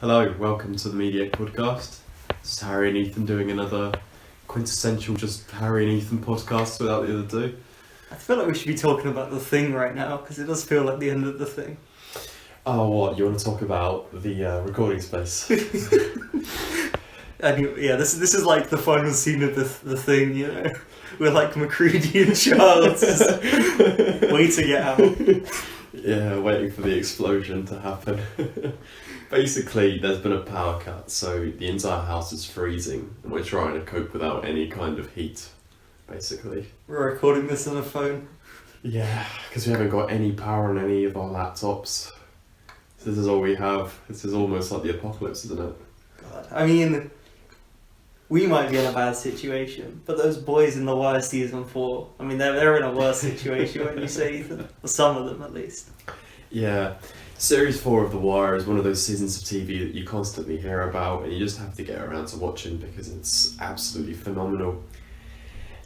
Hello, welcome to the Mediate Podcast. This is Harry and Ethan doing another quintessential just Harry and Ethan podcast without the other two. I feel like we should be talking about the thing right now, because it does feel like the end of the thing. Oh, what? You want to talk about the recording space? Yeah, this is like the final scene of the thing, you know? We're like McCready and Charles, just waiting it out. Yeah, waiting for the explosion to happen. Basically, there's been a power cut, so the entire house is freezing, and we're trying to cope without any kind of heat, basically. We're recording this on a phone. Yeah, because we haven't got any power on any of our laptops. So this is all we have. This is almost like the apocalypse, isn't it? God, I mean, we might be in a bad situation, but those boys in The Wire season 4, I mean, they're in a worse situation, wouldn't you say, Ethan? Or some of them, at least. Yeah. Series 4 of The Wire is one of those seasons of TV that you constantly hear about and you just have to get around to watching because it's absolutely phenomenal.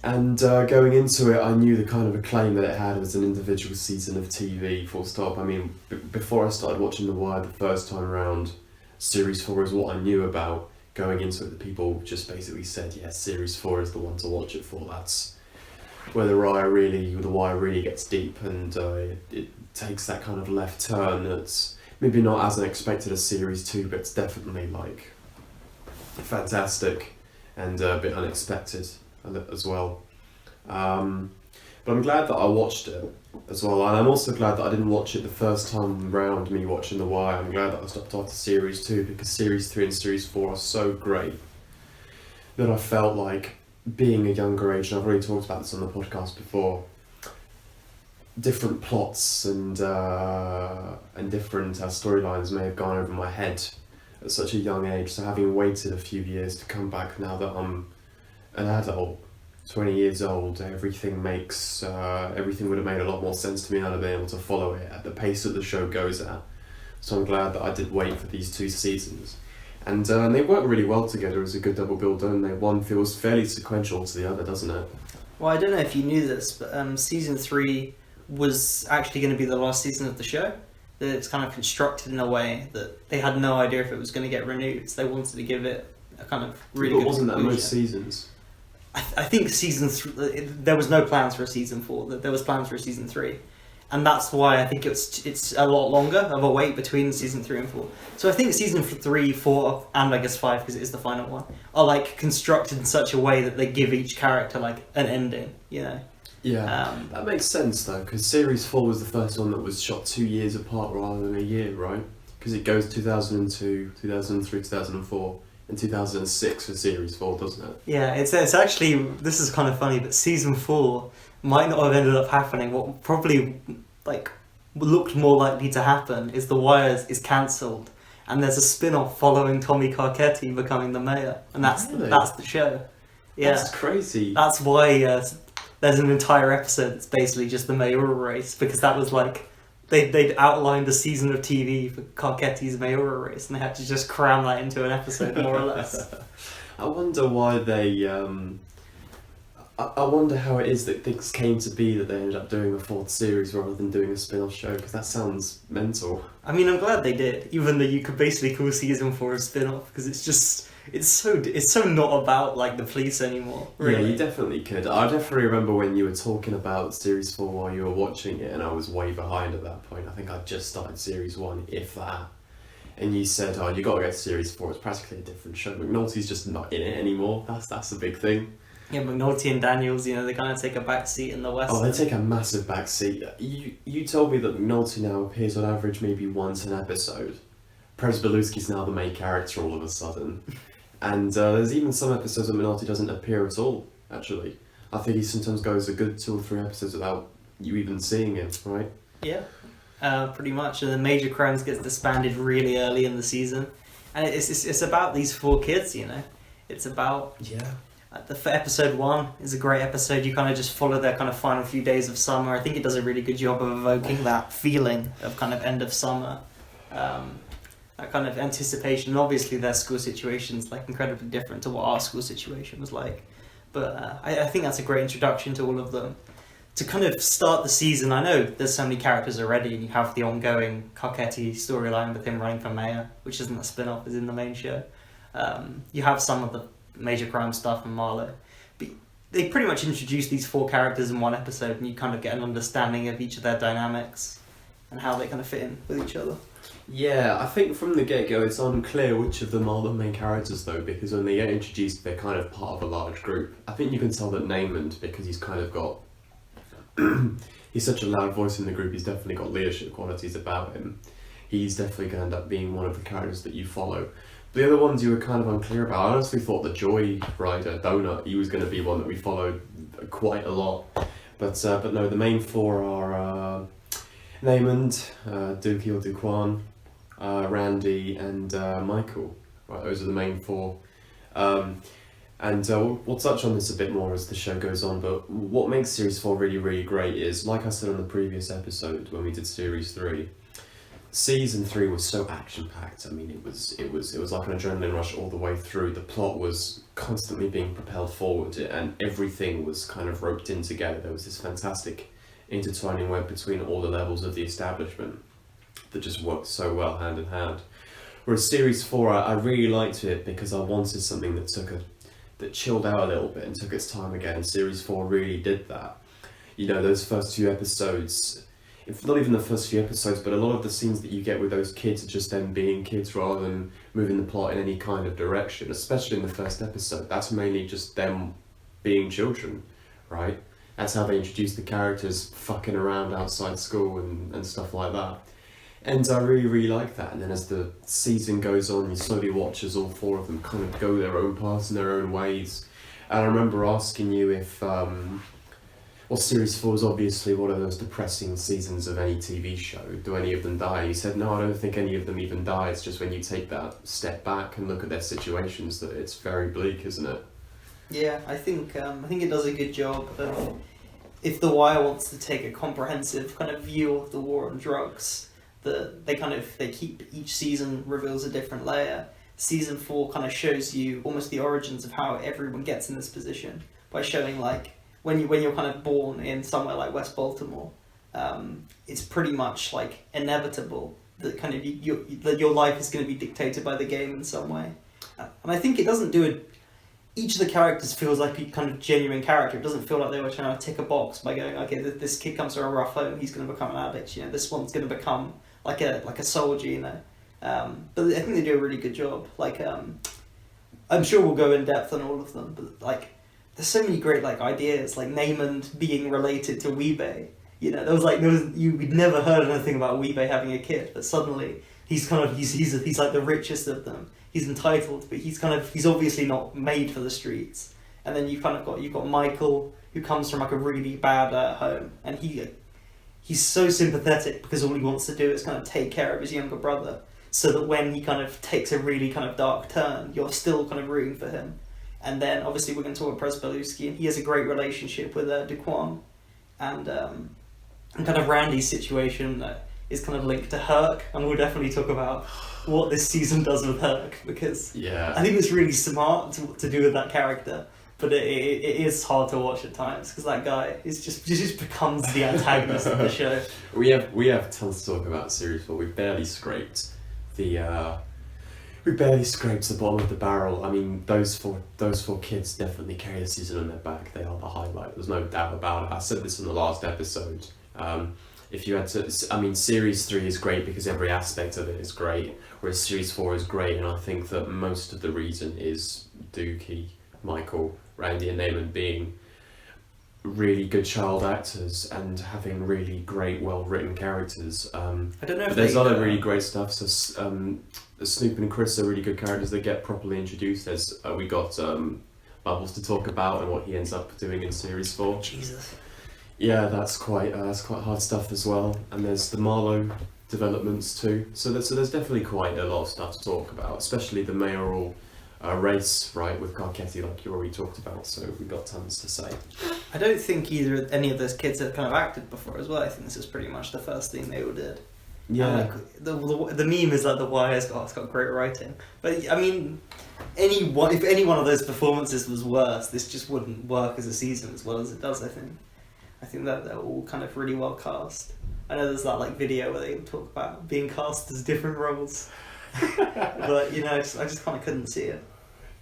And going into it, I knew the kind of acclaim that it had as an individual season of TV, full stop. I mean, before I started watching The Wire the first time around, Series 4 is what I knew about. Going into it, the people just basically said, yeah, Series 4 is the one to watch it for. That's where The Wire really gets deep, and it takes that kind of left turn that's maybe not as unexpected as Series 2, but it's definitely like fantastic and a bit unexpected as well. But I'm glad that I watched it as well, and I'm also glad that I didn't watch it the first time round me watching The Wire. I'm glad that I stopped after Series 2 because Series 3 and Series 4 are so great that I felt like being a younger age, and I've already talked about this on the podcast before, different plots and different storylines may have gone over my head at such a young age. So having waited a few years to come back now that I'm an adult, 20 years old, everything would have made a lot more sense to me now to be able to follow it at the pace that the show goes at. So I'm glad that I did wait for these 2 seasons. And they work really well together as a good double bill, don't they? One feels fairly sequential to the other, doesn't it? Well, I don't know if you knew this, but season 3 was actually going to be the last season of the show. That it's kind of constructed in a way that they had no idea if it was going to get renewed, so they wanted to give it a kind of really good wasn't conclusion. that most seasons? I think season 3, there was no plans for a season 4, there was plans for a season 3. And that's why I think it's a lot longer of a wait between season 3 and 4. So I think season 3, 4, and I guess 5, because it is the final one, are like constructed in such a way that they give each character like an ending, you know? Yeah, that makes sense though, because Series 4 was the first one that was shot 2 years apart rather than a year, right? Because it goes 2002, 2003, 2004, and 2006 for Series 4, doesn't it? Yeah, it's actually, this is kind of funny, but season 4 might not have ended up happening. What probably like looked more likely to happen is The Wire is cancelled, and there's a spin-off following Tommy Carcetti becoming the mayor, and that's the show. Yeah, that's crazy. That's why there's an entire episode that's basically just the mayoral race, because that was like they'd outlined a season of TV for Carcetti's mayoral race, and they had to just cram that into an episode more or less. I wonder why they. I wonder how it is that things came to be that they ended up doing a 4th series rather than doing a spin-off show, because that sounds mental. I mean, I'm glad they did, even though you could basically call season 4 a spin-off, because it's so not about like the police anymore. Really. Yeah, you definitely could. I definitely remember when you were talking about Series 4 while you were watching it, and I was way behind at that point. I think I'd just started Series 1, if that. And you said, oh, you got to go to Series 4, it's practically a different show. McNulty's just not in it anymore. That's the big thing. Yeah, McNulty and Daniels, you know, they kind of take a back seat in the West. Oh, they take a massive back seat. You told me that McNulty now appears on average maybe once an episode. Presbeluski's now the main character all of a sudden. And there's even some episodes that McNulty doesn't appear at all, actually. I think he sometimes goes a good 2 or 3 episodes without you even seeing him, right? Yeah. Pretty much. And then Major Crimes gets disbanded really early in the season. And it's about these 4 kids, you know. It's about... Yeah. The episode 1 is a great episode. You kind of just follow their kind of final few days of summer. I think it does a really good job of evoking that feeling of kind of end of summer, that kind of anticipation. And obviously their school situation's like incredibly different to what our school situation was like, but I think that's a great introduction to all of them. to kind of start the season, I know there's so many characters already, and you have the ongoing Carcetti storyline with him running for mayor, which isn't a spin-off, is in the main show. You have some of the major crime stuff and Marlowe. But they pretty much introduce these 4 characters in one episode, and you kind of get an understanding of each of their dynamics and how they kind of fit in with each other. Yeah, I think from the get-go it's unclear which of them are the main characters though, because when they get introduced they're kind of part of a large group. I think you can tell that Namond, because he's kind of got he's such a loud voice in the group, he's definitely got leadership qualities about him. He's definitely going to end up being one of the characters that you follow. The other ones you were kind of unclear about. I honestly thought the Joy Rider, Donut, he was going to be one that we followed quite a lot. But no, the main 4 are Namond, Dookie or Duquan, Randy and Michael. Right, those are the main 4. And we'll touch on this a bit more as the show goes on, but what makes Series 4 really, really great is, like I said on the previous episode when we did Series 3, Season 3 was so action-packed. I mean, it was like an adrenaline rush all the way through. The plot was constantly being propelled forward, and everything was kind of roped in together. There was this fantastic intertwining web between all the levels of the establishment that just worked so well hand in hand. Whereas Series 4, I really liked it because I wanted something that chilled out a little bit and took its time again, and Series 4 really did that. You know, those first few episodes, if not even the first few episodes, but a lot of the scenes that you get with those kids are just them being kids rather than moving the plot in any kind of direction, especially in the first episode. That's mainly just them being children, right? That's how they introduce the characters fucking around outside school and stuff like that. And I really, really like that. And then as the season goes on, you slowly watch as all 4 of them kind of go their own paths in their own ways. And I remember asking you if, well, Series 4 is obviously one of those depressing seasons of any TV show. Do any of them die? You said, no, I don't think any of them even die. It's just when you take that step back and look at their situations that it's very bleak, isn't it? Yeah, I think it does a good job. If The Wire wants to take a comprehensive kind of view of the war on drugs, they keep each season reveals a different layer. Season 4 kind of shows you almost the origins of how everyone gets in this position by showing like when you're kind of born in somewhere like West Baltimore, it's pretty much like inevitable that kind of your life is going to be dictated by the game in some way. And I think it doesn't do it. Each of the characters feels like a kind of genuine character. It doesn't feel like they were trying to tick a box by going, okay, this kid comes from a rough home, he's going to become an addict. You know, this one's going to become like a soldier. You know, but I think they do a really good job. Like, I'm sure we'll go in depth on all of them, but like, there's so many great like ideas, like Namond being related to Weebay. You know, we'd never heard anything about Weebay having a kid, but suddenly he's like the richest of them. He's entitled, but he's obviously not made for the streets. And then you've got Michael, who comes from like a really bad home, and he's so sympathetic because all he wants to do is kind of take care of his younger brother, so that when he kind of takes a really kind of dark turn, you're still kind of rooting for him. And then obviously we're going to talk about Presbeluski, and he has a great relationship with Duquan, and kind of Randy's situation is kind of linked to Herc, and we'll definitely talk about what this season does with Herc, because I think it's really smart to do with that character, but it is hard to watch at times because that guy is just becomes the antagonist of the show. We have tons to talk about Series 4. We've barely scraped the bottom of the barrel. I mean, those four kids definitely carry the season on their back. They are the highlight. There's no doubt about it. I said this in the last episode. If you had to, I mean, Series 3 is great because every aspect of it is great, whereas Series 4 is great, and I think that most of the reason is Dookie, Michael, Randy and Namond being really good child actors and having really great, well-written characters. I don't know if there's other really great stuff. So Snoop and Chris are really good characters that get properly introduced. As we got Bubbles to talk about and what he ends up doing in Series 4. Jesus. Yeah, that's quite hard stuff as well. And there's the Marlowe developments too. So there's definitely quite a lot of stuff to talk about, especially the mayoral race, right, with Carcetti, like you already talked about. So we've got tons to say. I don't think any of those kids had kind of acted before as well. I think this is pretty much the first thing they all did. Yeah. The meme is like The Wire's it's got great writing. But I mean, if any one of those performances was worse, this just wouldn't work as a season as well as it does, I think. I think that they're all kind of really well cast. I know there's that like video where they talk about being cast as different roles, but you know, I just kind of couldn't see it.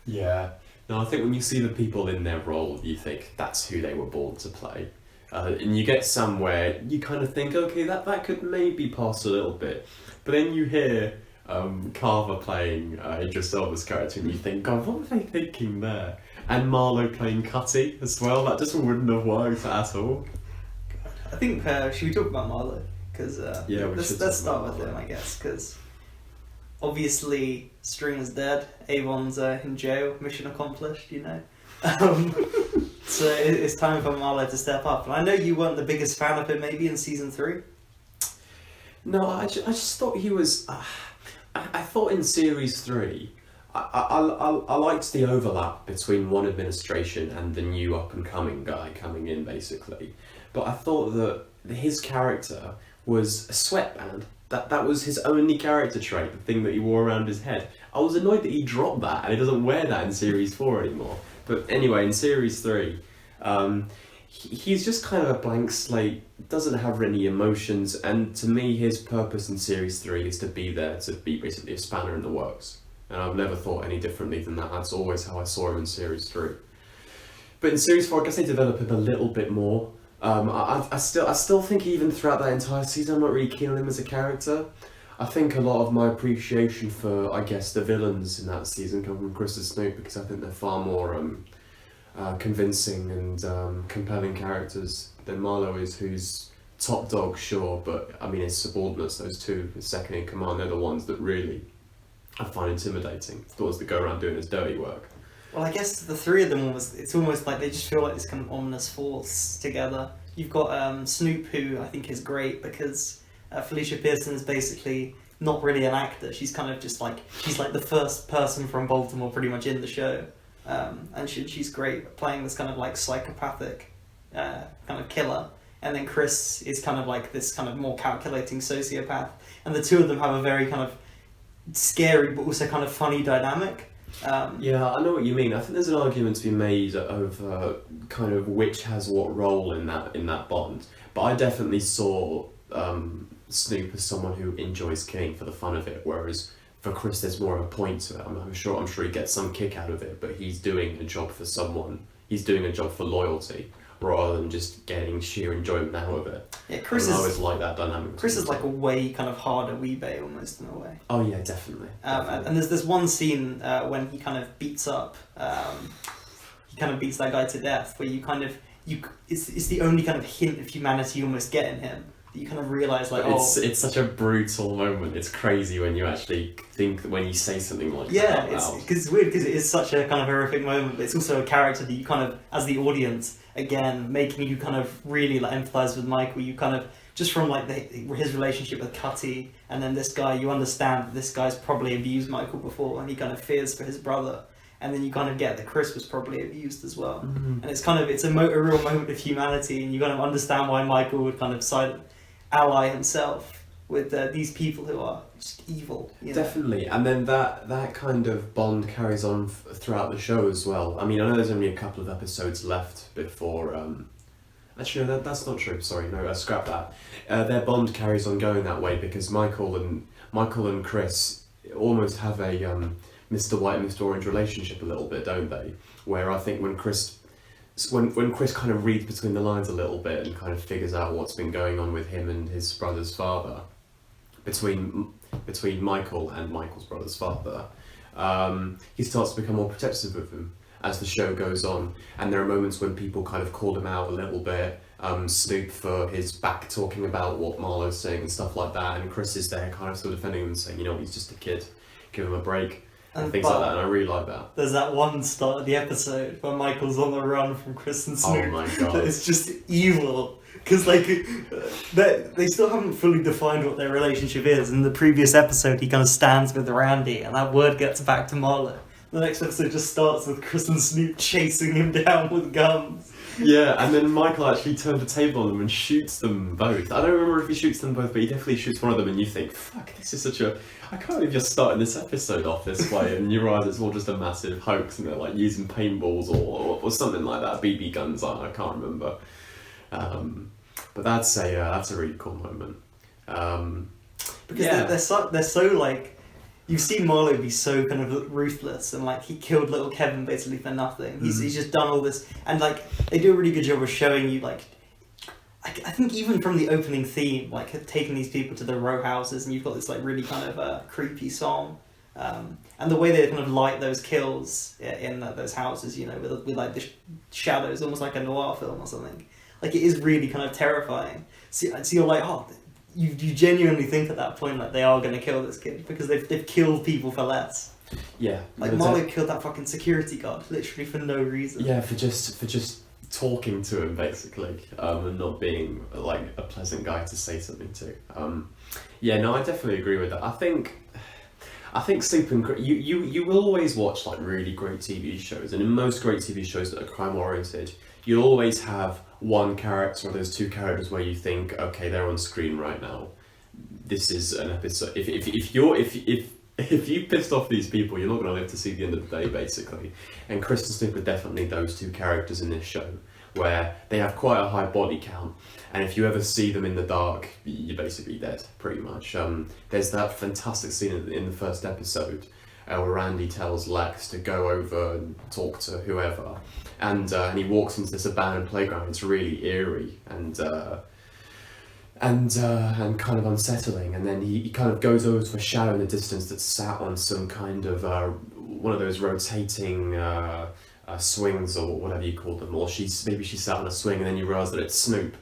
Yeah. No, I think when you see the people in their role, you think that's who they were born to play. And you get somewhere, you kind of think, okay, that could maybe pass a little bit. But then you hear Carver playing Idris Elba's character, and you think, God, what were they thinking there? And Marlowe playing Cutty as well. That just wouldn't have worked at all. I think, should we talk about Marlowe? Because yeah, let's start with him, I guess, because obviously Stringer's dead, Avon's in jail, mission accomplished, you know. So it's time for Marlowe to step up. And I know you weren't the biggest fan of him maybe in season 3. No, I just thought he was... I thought in series 3, I liked the overlap between one administration and the new up-and-coming guy coming in, basically. But I thought that his character was a sweatband. That was his only character trait, the thing that he wore around his head. I was annoyed that he dropped that and he doesn't wear that in series 4 anymore. But anyway, in series 3, he's just kind of a blank slate, doesn't have any emotions, and to me his purpose in series 3 is to be there, to be basically a spanner in the works. And I've never thought any differently than that. That's always how I saw him in series 3. But in series 4, I guess they develop him a little bit more. I still think even throughout that entire season, I'm not really keen on him as a character. I think a lot of my appreciation for, I guess, the villains in that season come from Chris and Snoop, because I think they're far more convincing and compelling characters than Marlowe is, who's top dog, sure, but I mean his subordinates, those two, his second in command, they're the ones that really I find intimidating, the ones that go around doing his dirty work. Well, I guess the three of them it's almost like they just feel like this kind of ominous force together. You've got Snoop, who I think is great because Felicia Pearson's basically not really an actor. She's kind of just like, she's like the first person from Baltimore pretty much in the show. And she's great at playing this kind of like psychopathic kind of killer. And then Chris is kind of like this kind of more calculating sociopath. And the two of them have a very kind of scary but also kind of funny dynamic. Yeah, I know what you mean. I think there's an argument to be made over kind of which has what role in that bond. But I definitely saw Snoop as someone who enjoys killing for the fun of it, whereas for Chris there's more of a point to it. I'm sure he gets some kick out of it, but he's doing a job for someone. He's doing a job for loyalty rather than just getting sheer enjoyment out of it. Yeah, Chris I always like that dynamic. Chris is like a way kind of harder Weebay almost in a way. Oh yeah, definitely. And there's this one scene when he kind of beats up, he kind of beats that guy to death, where you kind of it's the only kind of hint of humanity you almost get in him. You kind of realise like, it's such a brutal moment. It's crazy when you actually think that when you say something like that. Yeah, it's weird because it is such a kind of horrific moment, but it's also a character that you kind of, as the audience, again, making you kind of really like empathise with Michael. You kind of, just from like his relationship with Cutty and then this guy, you understand that this guy's probably abused Michael before and he kind of fears for his brother. And then you kind of get that Chris was probably abused as well. Mm-hmm. And it's kind of, it's a real moment of humanity, and you kind of understand why Michael would kind of ally himself with these people who are just evil. You know? Definitely, and then that kind of bond carries on throughout the show as well. I mean, I know there's only a couple of episodes left before... Actually, no, that's not true. Sorry, no, scrap that. Their bond carries on going that way because Michael and Chris almost have a Mr. White, Mr. Orange relationship a little bit, don't they? Where I think when Chris kind of reads between the lines a little bit and kind of figures out what's been going on with him and his brother's father, between Michael and Michael's brother's father, he starts to become more protective of him as the show goes on. And there are moments when people kind of called him out a little bit, Snoop for his back talking about what Marlowe's saying and stuff like that, and Chris is there kind of still defending him and saying, you know, he's just a kid, give him a break. And things like that, and I really like that. There's that one start of the episode where Michael's on the run from Chris and Snoop. Oh my god. It's just evil. Because like, they still haven't fully defined what their relationship is. In the previous episode, he kind of stands with Randy, and that word gets back to Marlowe. The next episode just starts with Chris and Snoop chasing him down with guns. Yeah, and then Michael actually turns the table on them and shoots them both. I don't remember if he shoots them both, but he definitely shoots one of them, and you think, fuck, this is such a... I can't believe you're starting this episode off this way, and you realise it's all just a massive hoax, and they're like using paintballs or something like that, BB guns, I can't remember. But that's a really cool moment. Because they're so like, you've seen Marlowe be so kind of ruthless, and like he killed little Kevin basically for nothing. He's just done all this, and like they do a really good job of showing you like, I think even from the opening theme, like taking these people to the row houses, and you've got this like really kind of creepy song, and the way they kind of light those kills in those houses, you know, with like the shadows, almost like a noir film or something. Like it is really kind of terrifying. So you're like, oh, you genuinely think at that point like they are going to kill this kid because they've killed people for less. Yeah, like Marlowe killed that fucking security guard literally for no reason. Yeah, for just talking to him basically, and not being like a pleasant guy to say something to. Yeah, no, I definitely agree with that. I think you will always watch like really great TV shows, and in most great TV shows that are crime oriented, you'll always have one character or there's two characters where you think, okay, they're on screen right now. This is an episode. If you pissed off these people, you're not going to live to see the end of the day, basically. And Chris and Snoop are definitely those two characters in this show, where they have quite a high body count, and if you ever see them in the dark, you're basically dead, pretty much. There's that fantastic scene in the first episode where Randy tells Lex to go over and talk to whoever, and he walks into this abandoned playground. It's really eerie and kind of unsettling, and then he kind of goes over to a shadow in the distance that's sat on some kind of one of those rotating swings or whatever you call them, or maybe she sat on a swing, and then you realise that it's Snoop,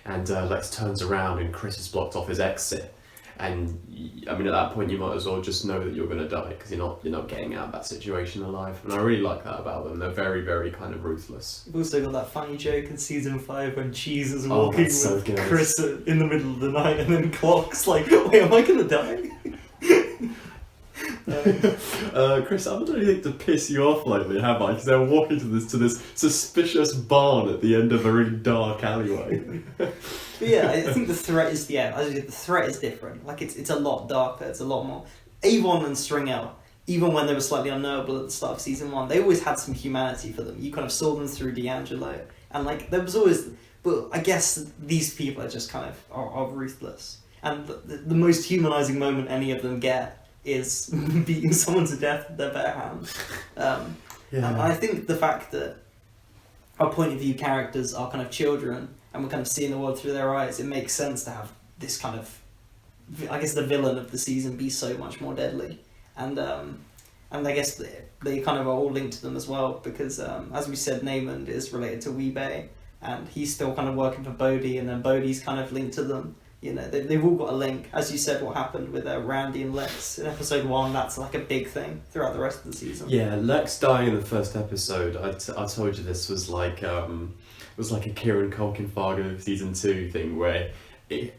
and Lex turns around and Chris has blocked off his exit, and I mean at that point you might as well just know that you're going to die because you're not getting out of that situation alive, and I really like that about them. They're very, very kind of ruthless. You've also got that funny joke in season 5 when Cheese is walking with Chris in the middle of the night, and then Clock's like, wait, am I going to die? Chris, I haven't done anything to piss you off lately, have I? Because they're walking to this suspicious barn at the end of a really dark alleyway. But yeah, I think the threat is the threat is different. Like it's a lot darker. It's a lot more. Avon and Stringell, even when they were slightly unknowable at the start of season 1, they always had some humanity for them. You kind of saw them through D'Angelo, and like there was always. But I guess these people are just kind of are ruthless, and the most humanizing moment any of them get is beating someone to death with their bare hands. And I think the fact that our point of view characters are kind of children and we're kind of seeing the world through their eyes, it makes sense to have this kind of, I guess the villain of the season be so much more deadly. And I guess they kind of are all linked to them as well because, as we said, Namond is related to Wee-Bey, and he's still kind of working for Bodhi, and then Bodhi's kind of linked to them. You know, they've all got a link. As you said, what happened with Randy and Lex in episode 1, that's like a big thing throughout the rest of the season. Yeah, Lex dying in the first episode, I told you this was like a Kieran Culkin Fargo season 2 thing where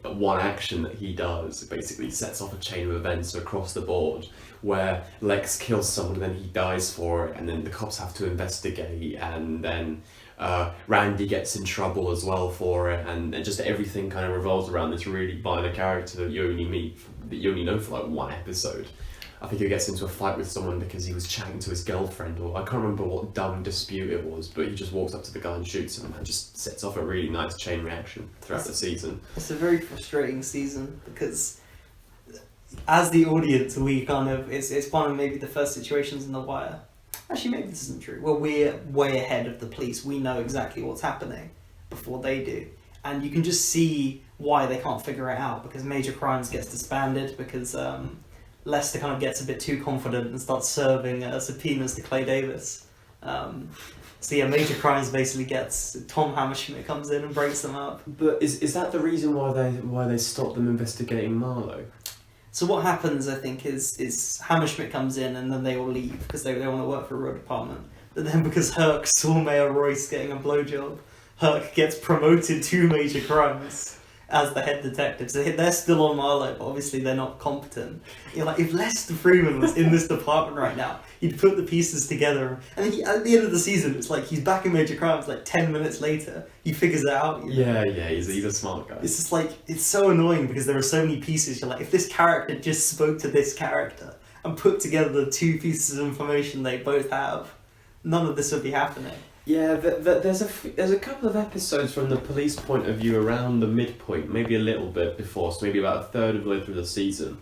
one action that he does basically sets off a chain of events across the board where Lex kills someone and then he dies for it, and then the cops have to investigate, and then Randy gets in trouble as well for it, and just everything kind of revolves around this really minor character that you only know for like one episode. I think he gets into a fight with someone because he was chatting to his girlfriend, or I can't remember what dumb dispute it was, but he just walks up to the guy and shoots him, and just sets off a really nice chain reaction throughout the season. It's a very frustrating season because as the audience, we kind of it's one of maybe the first situations in The Wire. Actually, maybe this isn't true. Well, we're way ahead of the police. We know exactly what's happening before they do. And you can just see why they can't figure it out, because Major Crimes gets disbanded, because Lester kind of gets a bit too confident and starts serving subpoenas to Clay Davis. So yeah, Major Crimes basically gets... Tom Hammerschmidt comes in and breaks them up. But is that the reason why they stopped them investigating Marlowe? So what happens, I think, is Hammerschmidt comes in and then they all leave because they want to work for a road department. But then because Herc saw Mayor Royce getting a blowjob, Herc gets promoted to Major Crimes as the head detective. So they're still on Marlowe, but obviously they're not competent. You're like, if Lester Freeman was in this department right now, he'd put the pieces together. And at the end of the season, it's like he's back in Major Crimes like 10 minutes later. He figures it out. You know? Yeah, he's a smart guy. It's just like, it's so annoying because there are so many pieces. You're like, if this character just spoke to this character and put together the two pieces of information they both have, none of this would be happening. Yeah, there's a couple of episodes from the police point of view around the midpoint, maybe a little bit before, so maybe about a third of the way through the season,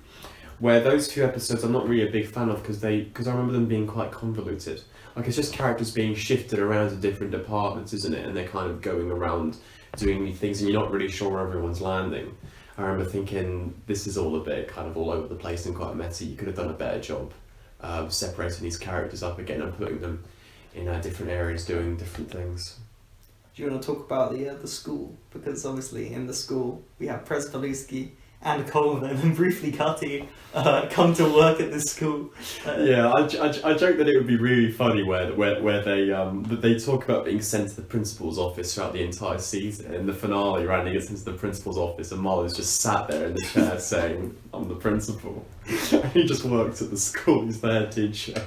where those few episodes I'm not really a big fan of because I remember them being quite convoluted. Like, it's just characters being shifted around to different departments, isn't it? And they're kind of going around doing new things, and you're not really sure where everyone's landing. I remember thinking, this is all a bit kind of all over the place and quite messy. You could have done a better job separating these characters up again and putting them in different areas doing different things. Do you want to talk about the school? Because obviously in the school we have Prespaluski and Colvin and briefly Cutty come to work at this school. Yeah, I joke that it would be really funny where they talk about being sent to the principal's office throughout the entire season. In the finale, Randy gets into the principal's office and Marlo's just sat there in the chair saying, "I'm the principal." He just works at the school. He's the head teacher.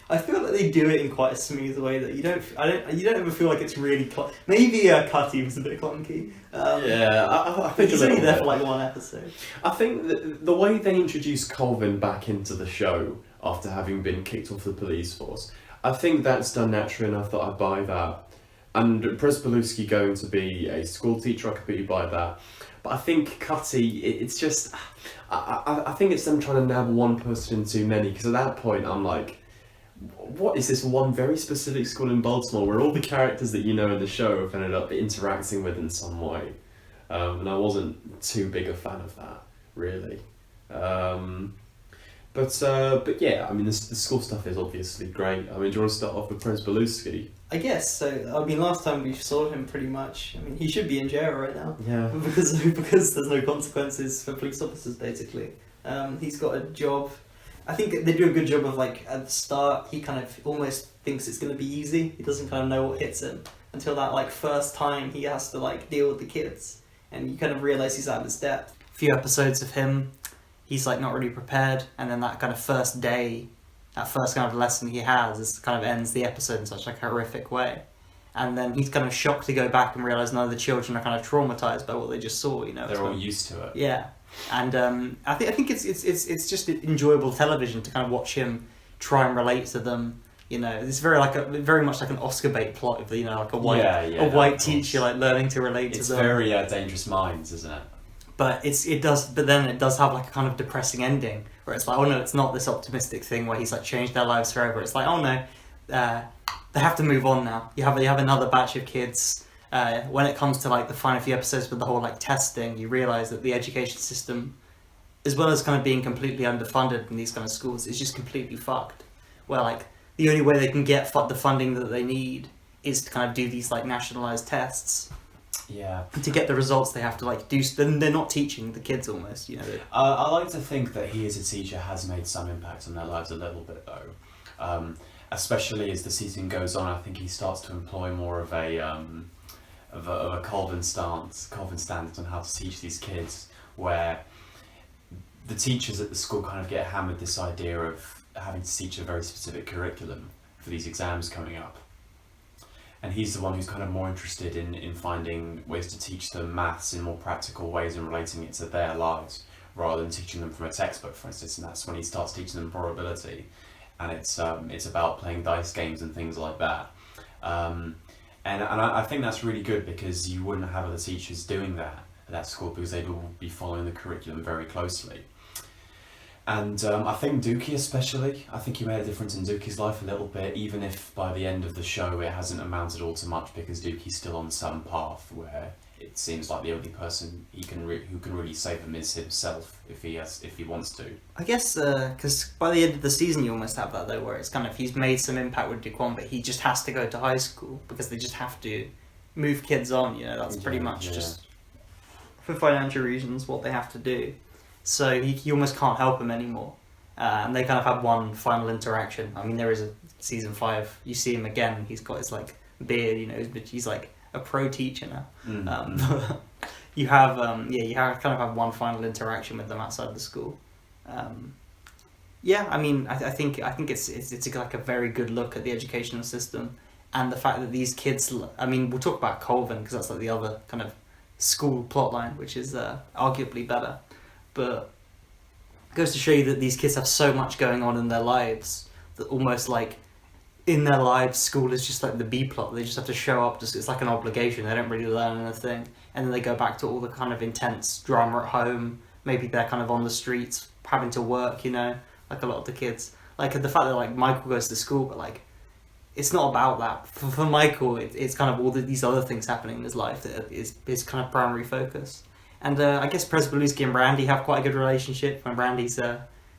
I feel like they do it in quite a smooth way that you don't ever feel like it's really maybe Cutty was a bit clunky. I think he's only there for like one episode. I think the way they introduced Colvin back into the show after having been kicked off the police force, I think that's done naturally enough that I buy that. And Prespaluski going to be a school teacher, I completely buy that. But I think Cutty, it's just, I think it's them trying to nab one person in too many, because at that point I'm like, what is this one very specific school in Baltimore where all the characters that you know in the show have ended up interacting with in some way? And I wasn't too big a fan of that, really. But yeah, I mean, the school stuff is obviously great. I mean, do you want to start off with Prespaluski? I guess so. I mean, last time we saw him pretty much. I mean, he should be in jail right now. Yeah. Because there's no consequences for police officers, basically. He's got a job. I think they do a good job of, like, at the start, he kind of almost thinks it's going to be easy. He doesn't kind of know what hits him until that, like, first time he has to, like, deal with the kids. And you kind of realise he's out of his depth. A few episodes of him, he's, like, not really prepared. And then that kind of first day, that first kind of lesson he has is kind of ends the episode in such like a horrific way. And then he's kind of shocked to go back and realise none of the children are kind of traumatised by what they just saw, you know. They're all used to it. Yeah. And I think it's just enjoyable television to kind of watch him try and relate to them. You know, it's very much like an Oscar bait plot of, you know, like a white teacher like learning to relate to them. It's very Dangerous Minds, isn't it? But it does have like a kind of depressing ending where it's like, oh no, it's not this optimistic thing where he's like changed their lives forever. It's like, oh no, they have to move on now. You have another batch of kids. When it comes to like the final few episodes with the whole like testing, you realise that the education system, as well as kind of being completely underfunded in these kind of schools, is just completely fucked. Where like the only way they can get the funding that they need is to kind of do these like nationalised tests. Yeah. To get the results, they have to like do. They're not teaching the kids almost, you know. I like to think that he as a teacher has made some impact on their lives a little bit though, especially as the season goes on. I think he starts to employ more of a Colvin standards on how to teach these kids, where the teachers at the school kind of get hammered this idea of having to teach a very specific curriculum for these exams coming up. And he's the one who's kind of more interested in finding ways to teach them maths in more practical ways and relating it to their lives, rather than teaching them from a textbook, for instance. And that's when he starts teaching them probability, and it's about playing dice games and things like that. And I think that's really good, because you wouldn't have other teachers doing that at that school, because they will be following the curriculum very closely. And I think Dookie especially, I think he made a difference in Dookie's life a little bit, even if by the end of the show it hasn't amounted all to much, because Dookie's still on some path where it seems like the only person who can really save him is himself, if he wants to. I guess because by the end of the season you almost have that though, where it's kind of he's made some impact with Duquan, but he just has to go to high school because they just have to move kids on. You know, that's pretty much just for financial reasons what they have to do. So he almost can't help him anymore. And they kind of have one final interaction. I mean, there is a season 5. You see him again. He's got his like beard, you know, he's like a pro teacher now. Mm-hmm. You have kind of have one final interaction with them outside the school. I mean, I think it's like a very good look at the educational system and the fact that these kids. I mean, we'll talk about Colvin because that's like the other kind of school plotline, which is arguably better. But it goes to show you that these kids have so much going on in their lives that almost like in their lives, school is just like the B plot. They just have to show up. Just it's like an obligation. They don't really learn anything, and then they go back to all the kind of intense drama at home. Maybe they're kind of on the streets having to work. You know, like a lot of the kids. Like the fact that like Michael goes to school, but like it's not about that. For Michael, it's kind of all these other things happening in his life that is his kind of primary focus. And I guess Presbalewski and Randy have quite a good relationship when Randy's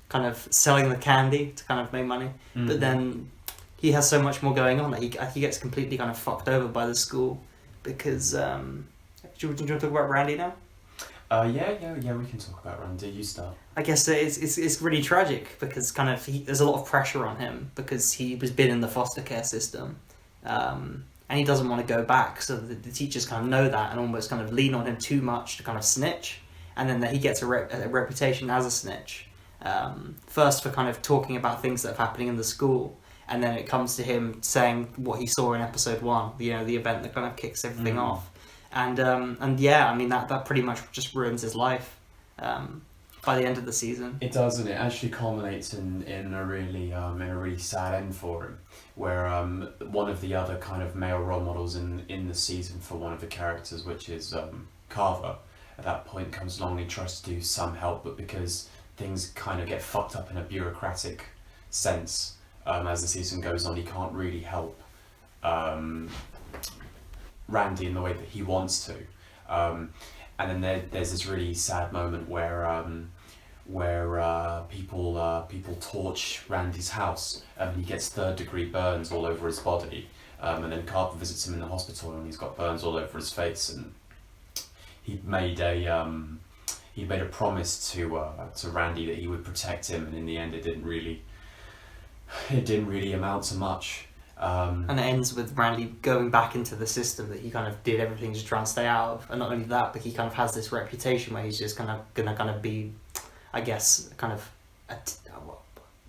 kind of selling the candy to kind of make money. Mm-hmm. But then he has so much more going on that he gets completely kind of fucked over by the school because... do you want to talk about Randy now? Yeah, we can talk about Randy. You start. I guess it's really tragic because kind of there's a lot of pressure on him because he was been in the foster care system. And he doesn't want to go back, so the teachers kind of know that and almost kind of lean on him too much to kind of snitch, and then that he gets a reputation as a snitch. First for kind of talking about things that are happening in the school, and then it comes to him saying what he saw in episode 1, the event that kind of kicks everything off. And yeah, I mean that pretty much just ruins his life by the end of the season. It does, and it actually culminates in a really sad end for him, where one of the other kind of male role models in the season for one of the characters, which is Carver, at that point comes along and he tries to do some help, but because things kind of get fucked up in a bureaucratic sense as the season goes on, he can't really help Randy in the way that he wants to. And then there's this really sad moment where people torch Randy's house, and he gets 3rd-degree burns all over his body, and then Carver visits him in the hospital and he's got burns all over his face, and he made a promise to Randy that he would protect him, and in the end it didn't really amount to much. And it ends with Randy going back into the system that he kind of did everything to try and stay out of, and not only that, but he kind of has this reputation where he's just gonna be, I guess, kind of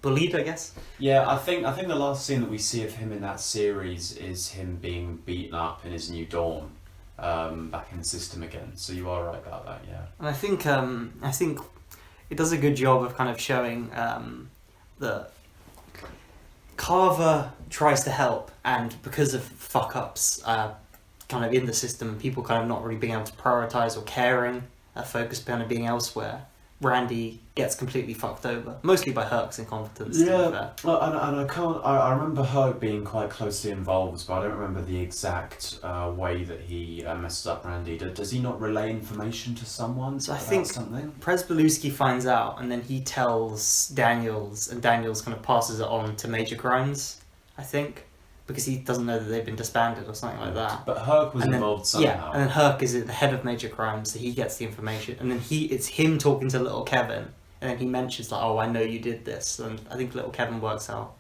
bullied, I guess. Yeah, I think the last scene that we see of him in that series is him being beaten up in his new dorm, back in the system again. So you are right about that, yeah. And I think it does a good job of kind of showing that Carver tries to help, and because of fuck-ups kind of in the system, people kind of not really being able to prioritise or caring, focus kind of being elsewhere, Randy gets completely fucked over, mostly by Herc's incompetence. Yeah, well, and I remember Herc being quite closely involved, but I don't remember the exact way that he messes up Randy. Does he not relay information to someone? So I think something? Presbalewski finds out, and then he tells Daniels, and Daniels kind of passes it on to Major Crimes, I think, because he doesn't know that they've been disbanded or something like that. But Herc was involved somehow. Yeah, and then Herc is the head of Major Crimes, so he gets the information, and then it's him talking to little Kevin, and then he mentions like, "Oh, I know you did this," and I think little Kevin works out.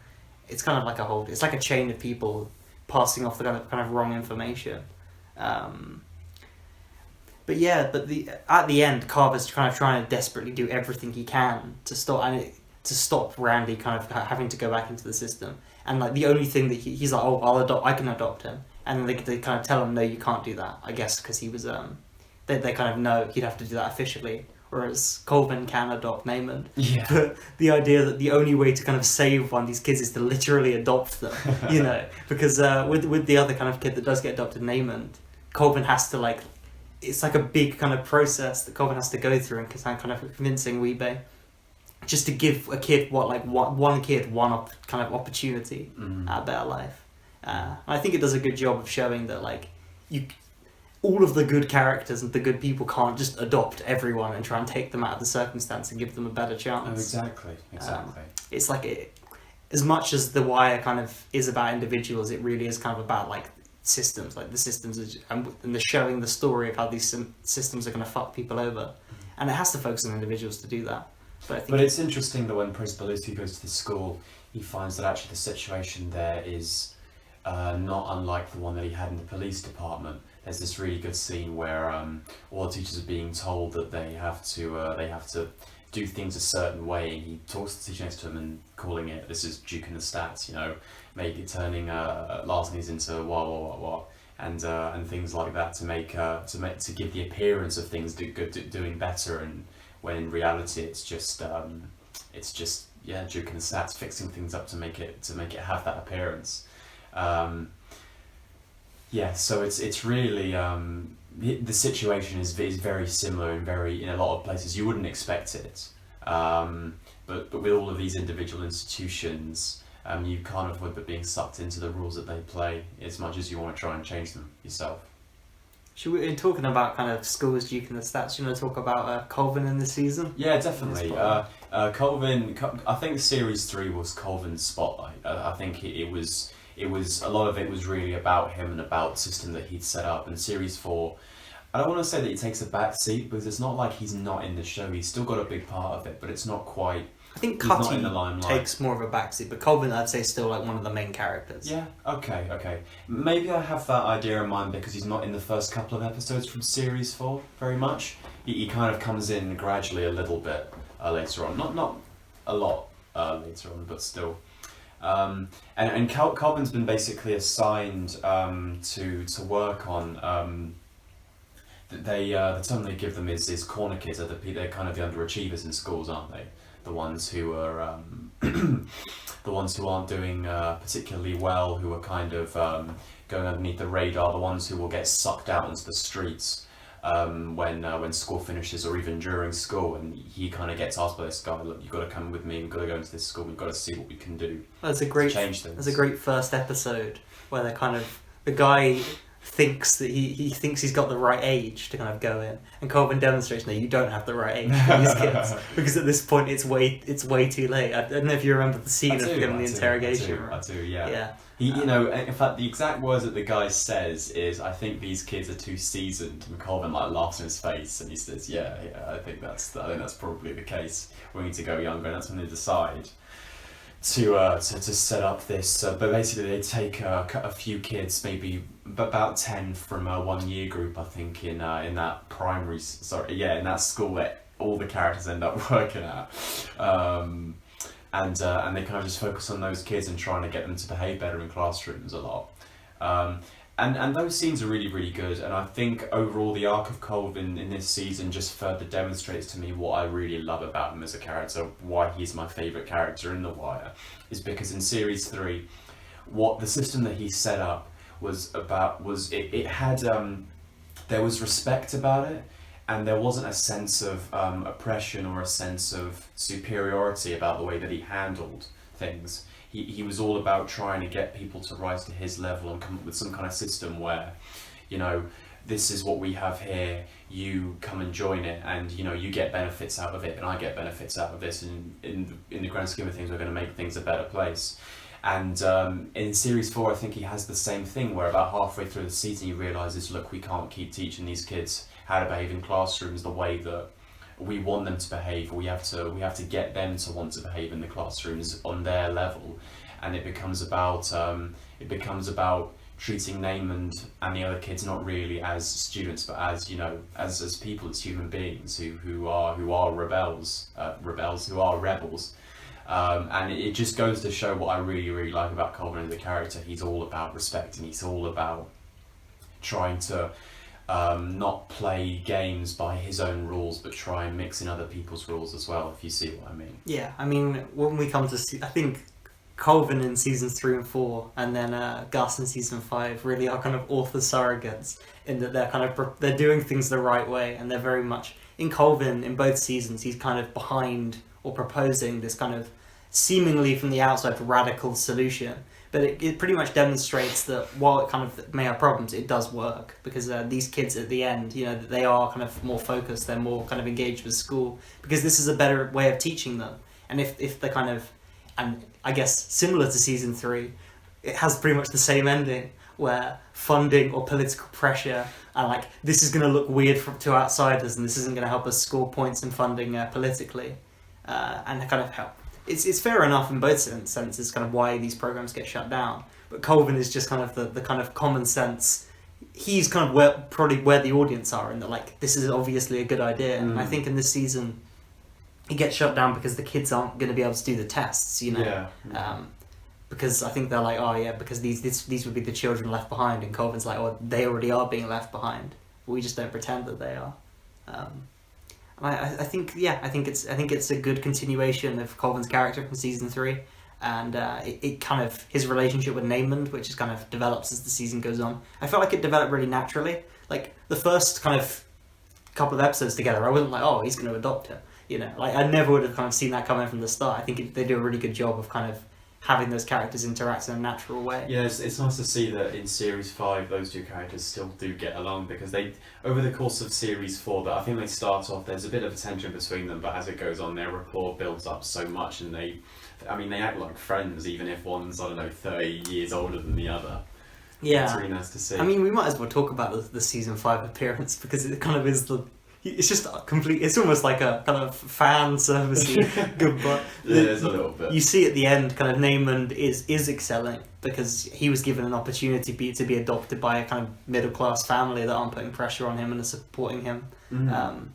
It's kind of like it's like a chain of people passing off the kind of wrong information. But at the end, Carver's kind of trying to desperately do everything he can to stop Randy kind of having to go back into the system. And like the only thing that he's like, "Oh, I can adopt him," and then they kind of tell him, "No, you can't do that." I guess because he was they kind of know he'd have to do that officially, whereas Colvin can adopt Naaman. Yeah. But the idea that the only way to kind of save one of these kids is to literally adopt them, you know, because with the other kind of kid that does get adopted, Naaman, Colvin has to it's like a big kind of process that Colvin has to go through, and kind of convincing Weebay just to give a kid one kind of opportunity at a better life. I think it does a good job of showing that all of the good characters and the good people can't just adopt everyone and try and take them out of the circumstance and give them a better chance. Oh, exactly. It's as much as The Wire kind of is about individuals, it really is kind of about systems, the systems and the showing the story of how these systems are going to fuck people over, and it has to focus on individuals to do that. But it's interesting that when Presbalewski goes to the school, he finds that actually the situation there is not unlike the one that he had in the police department. There's this really good scene where all the teachers are being told that they have to do things a certain way, and he talks to the teacher next to him and calling it, "This is juking the stats," maybe turning larcenies into wah, and things like that to give the appearance of things doing better, and when in reality it's just juking the stats, fixing things up to make it have that appearance. So it's really the situation is very similar in a lot of places. You wouldn't expect it, but with all of these individual institutions, you can't avoid being sucked into the rules that they play as much as you want to try and change them yourself. Should we, in talking about kind of schools duking the stats, you want to talk about Colvin in this season? Yeah, definitely. Colvin, I think Series 3 was Colvin's spotlight. I think it was a lot of it was really about him and about the system that he'd set up. And Series 4, I don't want to say that he takes a back seat, because it's not like he's not in the show. He's still got a big part of it, but it's not quite... I think he's not in the Cutty limelight. takes more of a backseat, but Colvin, I'd say, is still like one of the main characters. Yeah, okay. Maybe I have that idea in mind because he's not in the first couple of episodes from Series 4 very much. He kind of comes in gradually a little bit later on. Not a lot later on, but still. And Colvin's been basically assigned to work on... the term they give them is corner kids. They're kind of the underachievers in schools, aren't they? The ones who are the ones who aren't doing particularly well, who are kind of going underneath the radar, the ones who will get sucked out into the streets when school finishes, or even during school. And he kind of gets asked by this guy, "Look, you've got to come with me. We've got to go into this school. We've got to see what we can do to change things." That's a great first episode where they're kind of the guy thinks that he thinks he's got the right age to kind of go in, and Colvin demonstrates, no, you don't have the right age for these kids, because at this point it's way too late. I don't know if you remember the scene of him in the interrogation room. I do, yeah. He, in fact, the exact words that the guy says is, "I think these kids are too seasoned," and Colvin laughs in his face, and he says, "Yeah, I think that's probably the case. We need to go younger," and that's when they decide to set up this. But basically, they take a few kids, maybe about 10 from one year group, I think, in that in that school that all the characters end up working at, and they kind of just focus on those kids and trying to get them to behave better in classrooms a lot. And those scenes are really, really good, and I think overall the arc of Colvin in this season just further demonstrates to me what I really love about him as a character, why he's my favourite character in The Wire, is because in Series 3, what the system that he set up it had there was respect about it, and there wasn't a sense of oppression or a sense of superiority about the way that he handled things. He was all about trying to get people to rise to his level and come up with some kind of system where, this is what we have here, you come and join it, and you get benefits out of it and I get benefits out of this, and in the grand scheme of things we're going to make things a better place. And in Series 4 I think he has the same thing, where about halfway through the season he realises, look, we can't keep teaching these kids how to behave in classrooms the way that we want them to behave. We have to get them to want to behave in the classrooms on their level, and it becomes about treating Namond and the other kids not really as students, but as as people, as human beings who are rebels, who are rebels. And it just goes to show what I really, really like about Colvin as a character. He's all about respect, and he's all about trying to not play games by his own rules, but try and mix in other people's rules as well, if you see what I mean. Yeah, I mean, when we come to I think Colvin in seasons 3 and 4, and then Gus in season 5 really are kind of author surrogates, in that they're doing things the right way, and they're very much in Colvin in both seasons. He's kind of behind or proposing this kind of seemingly from the outside radical solution, but it pretty much demonstrates that while it kind of may have problems, it does work, because these kids at the end, they are kind of more focused, they're more kind of engaged with school, because this is a better way of teaching them. And if they're kind of, and I guess similar to season 3, it has pretty much the same ending, where funding or political pressure and this is going to look weird to outsiders, and this isn't going to help us score points in funding politically, and kind of help. It's fair enough in both senses, kind of why these programs get shut down. But Colvin is just kind of the kind of common sense. He's kind of probably where the audience are, and that this is obviously a good idea. And I think in this season, it gets shut down because the kids aren't going to be able to do the tests, Yeah. Because I think they're like, oh yeah, because these would be the children left behind, and Colvin's like, oh, they already are being left behind. We just don't pretend that they are. And I think it's a good continuation of Colvin's character from season 3, and it kind of his relationship with Namond, which is kind of develops as the season goes on. I felt like it developed really naturally. Like the first kind of couple of episodes together, I wasn't like, oh, he's going to adopt her. You know, like I never would have kind of seen that coming from the start. I think they do a really good job of kind of having those characters interact in a natural way. Yeah, it's nice to see that in Series 5 those two characters still do get along, because they, over the course of Series 4, that I think they start off, there's a bit of a tension between them, but as it goes on their rapport builds up so much, and they act like friends even if one's, 30 years older than the other. Yeah. It's really nice to see. I mean, we might as well talk about the Season 5 appearance, because it kind of is it's just a complete. It's almost like a kind of fan servicey goodbye. Yeah, there's a little bit. You see at the end, kind of Namond is excelling because he was given an opportunity to be adopted by a kind of middle class family that aren't putting pressure on him and are supporting him. Mm.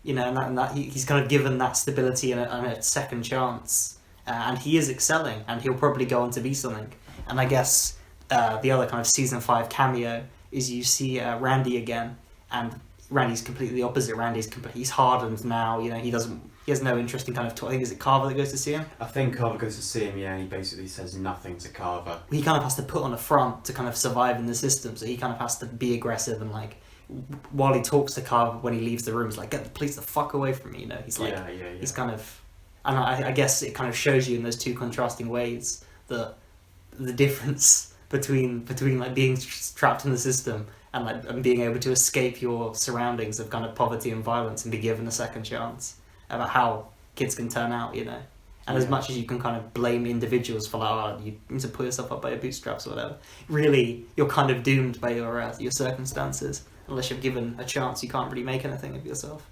And that he's kind of given that stability and a second chance, and he is excelling, and he'll probably go on to be something. And I guess the other kind of Season 5 cameo is you see Randy again, and Randy's completely the opposite. He's hardened now. You know, he has no interest in kind of. I think is it Carver that goes to see him. I think Carver goes to see him. Yeah, and he basically says nothing to Carver. He kind of has to put on a front to kind of survive in the system. So he kind of has to be aggressive and like. While he talks to Carver when he leaves the room, he's like, "Get the police the fuck away from me!" You know, he's like, he's kind of, and I guess it kind of shows you in those two contrasting ways the difference between like being trapped in the system and being able to escape your surroundings of kind of poverty and violence and be given a second chance, about how kids can turn out, you know. And as much as you can kind of blame individuals for like, oh, you need to pull yourself up by your bootstraps or whatever, really you're kind of doomed by your circumstances. Unless you're given a chance, you can't really make anything of yourself.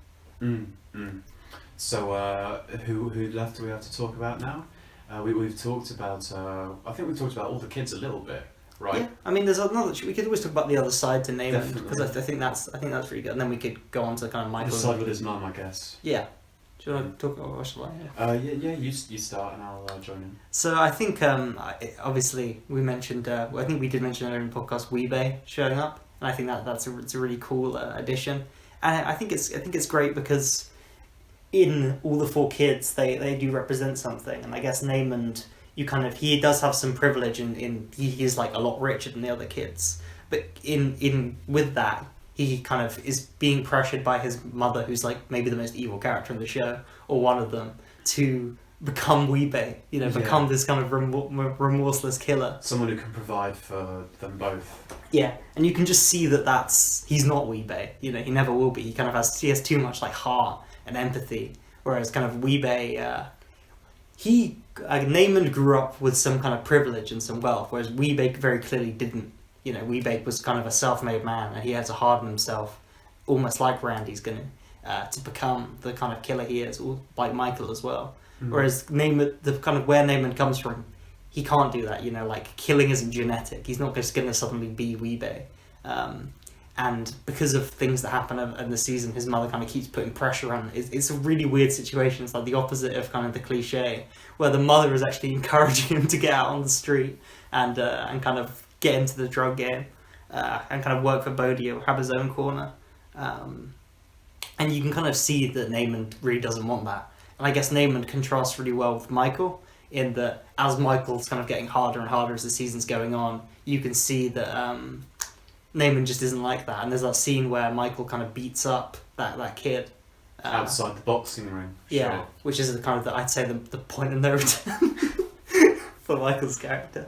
So who left do we have to talk about now? We've talked about I think we've talked about all the kids a little bit. Right. Yeah, I mean, there's another. We could always talk about the other side to name it, because I think that's really good. And then we could go on to kind of Michael. The side with his mum, I guess. Yeah. Do you want to talk about what shall I? Yeah. You start and I'll join in. So I think obviously we mentioned. I think we did mention earlier in the podcast Weebay showing up, and I think it's a really cool addition. And I think it's great because in all the 4 kids they do represent something, and I guess Namond. He does have some privilege in he is like a lot richer than the other kids, but in with that he kind of is being pressured by his mother, who's like maybe the most evil character in the show or one of them, to become Weebay, become this kind of remorseless killer, someone who can provide for them both. Yeah, and you can just see he's not Weebay, he never will be. He has too much like heart and empathy, whereas kind of Weebay Namond grew up with some kind of privilege and some wealth, whereas Weebay very clearly didn't. Weebay was kind of a self-made man, and he had to harden himself, almost like Randy's going to become the kind of killer he is, or like Michael as well. Mm-hmm. Whereas Namond, the kind of where Namond comes from, he can't do that. Like killing isn't genetic. He's not just going to suddenly be Weebay. And because of things that happen in the season, his mother kind of keeps putting pressure on. It's a really weird situation. It's like the opposite of kind of the cliche, where the mother is actually encouraging him to get out on the street and kind of get into the drug game and kind of work for Bodhi or have his own corner. And you can kind of see that Namond really doesn't want that. And I guess Namond contrasts really well with Michael, in that as Michael's kind of getting harder and harder as the season's going on, you can see that Namond just isn't like that. And there's that scene where Michael kind of beats up that kid. Outside the boxing ring. Yeah, sure. Which is the kind of, I'd say, the point of no return for Michael's character.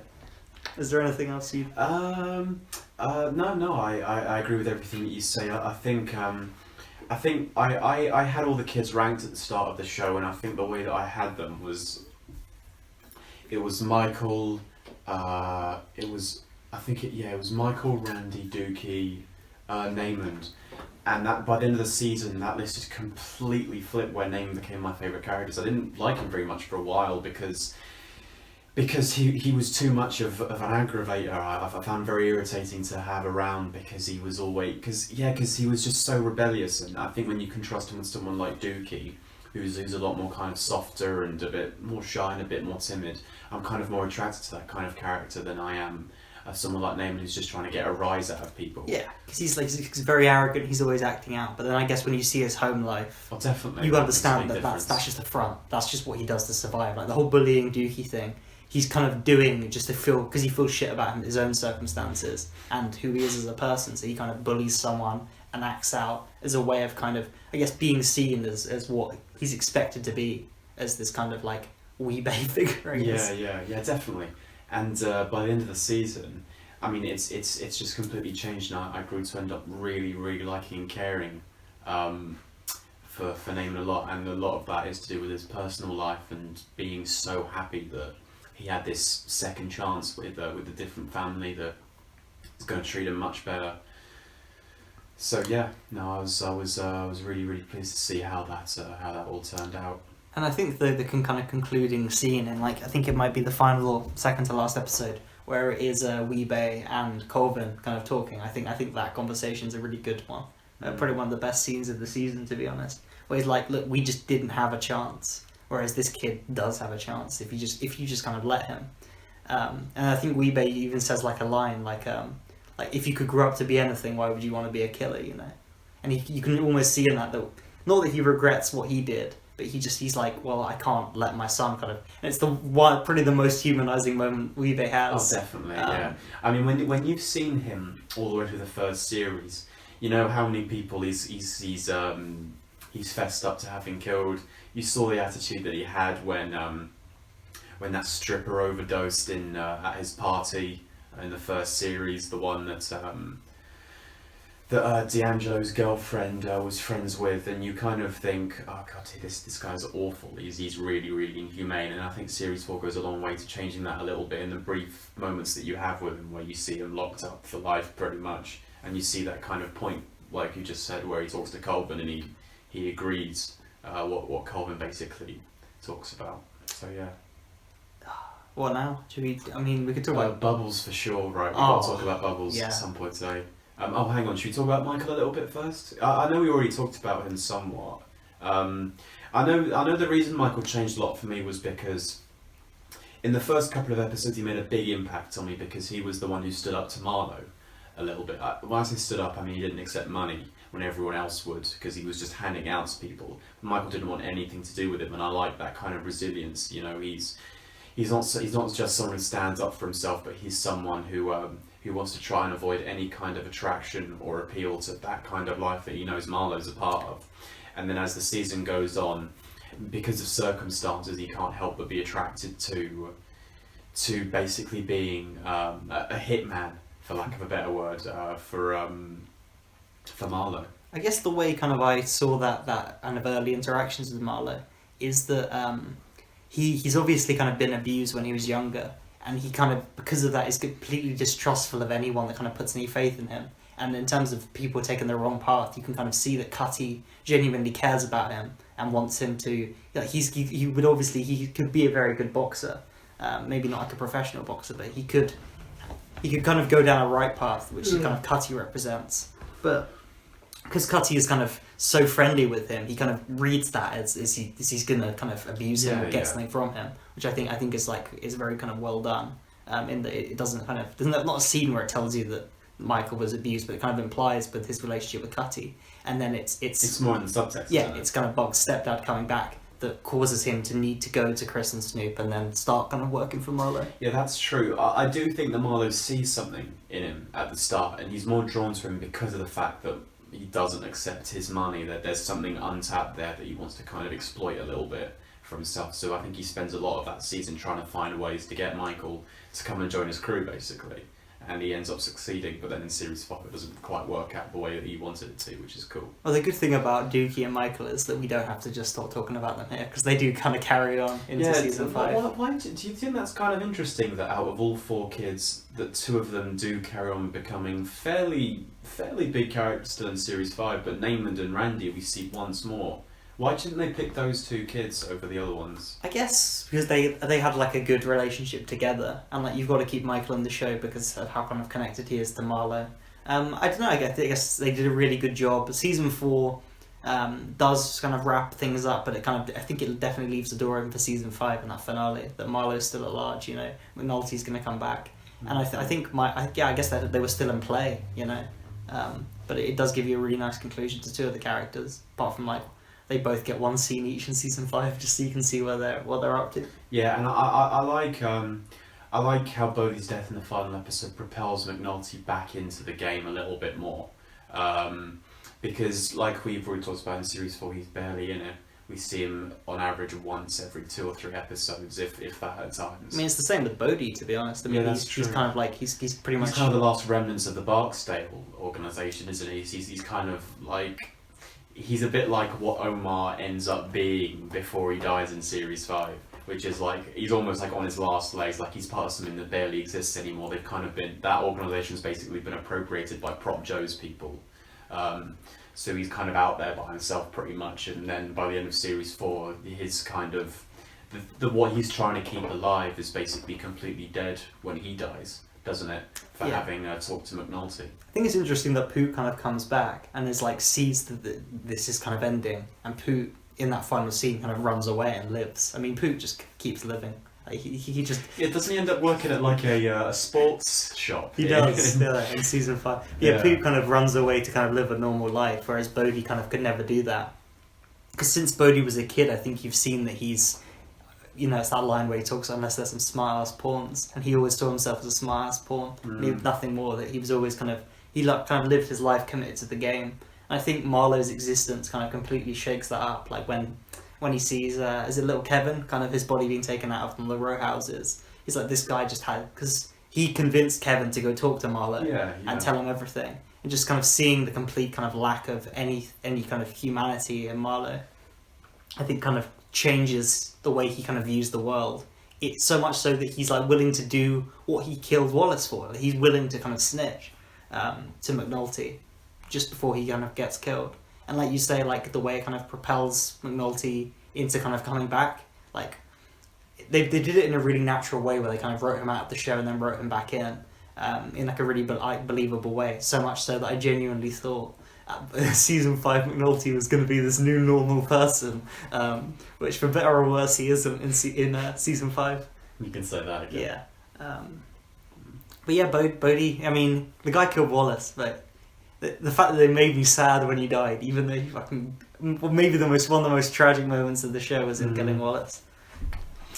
Is there anything else you... No, I agree with everything that you say. I think I had all the kids ranked at the start of the show, and I think the way that I had them was... It was Michael, it was Michael, Randy, Dookie, Namond, and that by the end of the season, that list just completely flipped where Namond became my favourite character. I didn't like him very much for a while because he was too much of an aggravator. I found very irritating to have around because he was always because he was just so rebellious. And I think when you contrast him with someone like Dookie, who's a lot more kind of softer and a bit more shy and a bit more timid, I'm kind of more attracted to that kind of character than I am have someone like Naaman who's just trying to get a rise out of people. Yeah, because he's very arrogant. He's always acting out. But then I guess when you see his home life, Well, definitely. you that understand makes a that big that's just a front. That's just what he does to survive. Like the whole bullying Dookie thing, he's kind of doing just to feel, because he feels shit about his own circumstances and who he is as a person. So he kind of bullies someone and acts out as a way of kind of, I guess, being seen as what he's expected to be, as this kind of like weebay figure. Yeah, definitely. And by the end of the season, I mean, it's just completely changed now. I grew to end up really, really liking and caring for Naaman a lot, and a lot of that is to do with his personal life and being so happy that he had this second chance with a different family that is going to treat him much better. So yeah, no, I was really, really pleased to see how that all turned out. And I think the kind of concluding scene, and like I think it might be the final or second to last episode, where it is Weebay and Colvin kind of talking. I think that conversation's a really good one. Probably one of the best scenes of the season, to be honest. Where he's like, "Look, we just didn't have a chance, whereas this kid does have a chance if you just kind of let him." And I think Weebay even says like a line like if you could grow up to be anything, why would you want to be a killer? You know, and you can almost see in that not that he regrets what he did. But he's like, well, I can't let my son kind of... And it's probably the most humanising moment Weebay has. Oh, definitely, yeah. I mean, when you've seen him all the way through the first series, you know how many people he's fessed up to having killed. You saw the attitude that he had when that stripper overdosed at his party in the first series, the one that D'Angelo's girlfriend was friends with, and you kind of think, oh god, this guy's awful. He's really, really inhumane. And I think Series 4 goes a long way to changing that a little bit in the brief moments that you have with him, where you see him locked up for life pretty much, and you see that kind of point, like you just said, where he talks to Colvin and he agrees what Colvin basically talks about. So yeah. What now? We could talk about Bubbles for sure, right? We've got to talk about Bubbles at some point today. Hang on, should we talk about Michael a little bit first? I know we already talked about him somewhat. I know the reason Michael changed a lot for me was because in the first couple of episodes he made a big impact on me, because he was the one who stood up to Marlo a little bit. When I say stood up, I mean he didn't accept money when everyone else would, because he was just handing out to people. Michael didn't want anything to do with him, and I like that kind of resilience. You know, he's not just someone who stands up for himself, but he's someone who wants to try and avoid any kind of attraction or appeal to that kind of life that he knows Marlo's a part of. And then as the season goes on, because of circumstances, he can't help but be attracted to basically being a hitman, for lack of a better word, for Marlo. I guess the way kind of I saw that kind of early interactions with Marlo is that he's obviously kind of been abused when he was younger. And he kind of, because of that, is completely distrustful of anyone that kind of puts any faith in him. And in terms of people taking the wrong path, you can kind of see that Cutty genuinely cares about him and wants him to... he could be a very good boxer. Maybe not like a professional boxer, but he could kind of go down a right path, which kind of Cutty represents. But because Cutty is kind of so friendly with him, he kind of reads that as he's going to kind of abuse him or get something from him, which I think is very kind of well done. In that it doesn't not a scene where it tells you that Michael was abused, but it kind of implies with his relationship with Cutty, and then it's more in the subtext. Yeah, it's kind of Bug's stepdad coming back that causes him to need to go to Chris and Snoop and then start kind of working for Marlo. Yeah, that's true. I do think that Marlo sees something in him at the start, and he's more drawn to him because of the fact that he doesn't accept his money, that there's something untapped there that he wants to kind of exploit a little bit for himself. So I think he spends a lot of that season trying to find ways to get Michael to come and join his crew, basically. And he ends up succeeding, but then in Series 5 it doesn't quite work out the way that he wanted it to, which is cool. Well, the good thing about Dookie and Michael is that we don't have to just stop talking about them here, because they do kind of carry on into Season 5. Why do you think that's kind of interesting, that out of all 4 kids, that 2 of them do carry on becoming fairly big characters still in Series 5, but Naaman and Randy we see once more? Why didn't they pick those 2 kids over the other ones? I guess because they had like a good relationship together, and like you've got to keep Michael in the show because of how kind of connected he is to Marlo. I don't know. I guess they did a really good job. Season 4 does kind of wrap things up, but I think it definitely leaves the door open for Season 5 and that finale, that Marlo's still at large. You know, McNulty's going to come back, And I think I guess that they were still in play, you know. But it does give you a really nice conclusion to two of the characters. Apart from like they both get one scene each in season 5, just so you can see what they're up to. Yeah, and I like how Bodhi's death in the final episode propels McNulty back into the game a little bit more. Because like we've already talked about in series 4, he's barely in it. We see him on average once every 2 or 3 episodes, if that at times. I mean, it's the same with Bodhi, to be honest. I mean, Yeah, he's kind of like he's pretty much He's kind of the last remnants of the Barksdale organisation, isn't he? He's kind of like, he's a bit like what Omar ends up being before he dies in series 5, which is like he's almost like on his last legs, like he's part of something that barely exists anymore. They've kind of been, that organisation's basically been appropriated by Prop Joe's people. So he's kind of out there by himself pretty much, and then by the end of series 4, his kind of the what he's trying to keep alive is basically completely dead when he dies, doesn't it? For having talked to McNulty. I think it's interesting that Poot kind of comes back and is like sees that this is kind of ending, and Poot in that final scene kind of runs away and lives. I mean, Poot just keeps living. Like, he just... Yeah, doesn't he end up working at like a sports shop? He does, in season 5. Yeah, Poot kind of runs away to kind of live a normal life, whereas Bodhi kind of could never do that. Because since Bodhi was a kid, I think you've seen that he's... You know, it's that line where he talks, unless there's some smart-ass pawns, and he always saw himself as a smart-ass pawn. And he had nothing more, that he was always kind of... He kind of lived his life committed to the game. And I think Marlowe's existence kind of completely shakes that up, like when he sees, is it little Kevin, kind of his body being taken out of the row houses. He's like, this guy just had, because he convinced Kevin to go talk to Marlowe and tell him everything. And just kind of seeing the complete kind of lack of any kind of humanity in Marlowe, I think kind of changes the way he kind of views the world. It's so much so that he's like willing to do what he killed Wallace for. He's willing to kind of snitch to McNulty just before he kind of gets killed. And like you say, like the way it kind of propels McNulty into kind of coming back, like they did it in a really natural way where they kind of wrote him out of the show and then wrote him back in like a really believable way. So much so that I genuinely thought season 5 McNulty was going to be this new normal person, which for better or worse he isn't in season 5. You can say that again. Yeah. But yeah, Bodhi, I mean, the guy killed Wallace, but the fact that they made me sad when he died, even though he fucking... Well, maybe one of the most tragic moments of the show was him killing Wallace.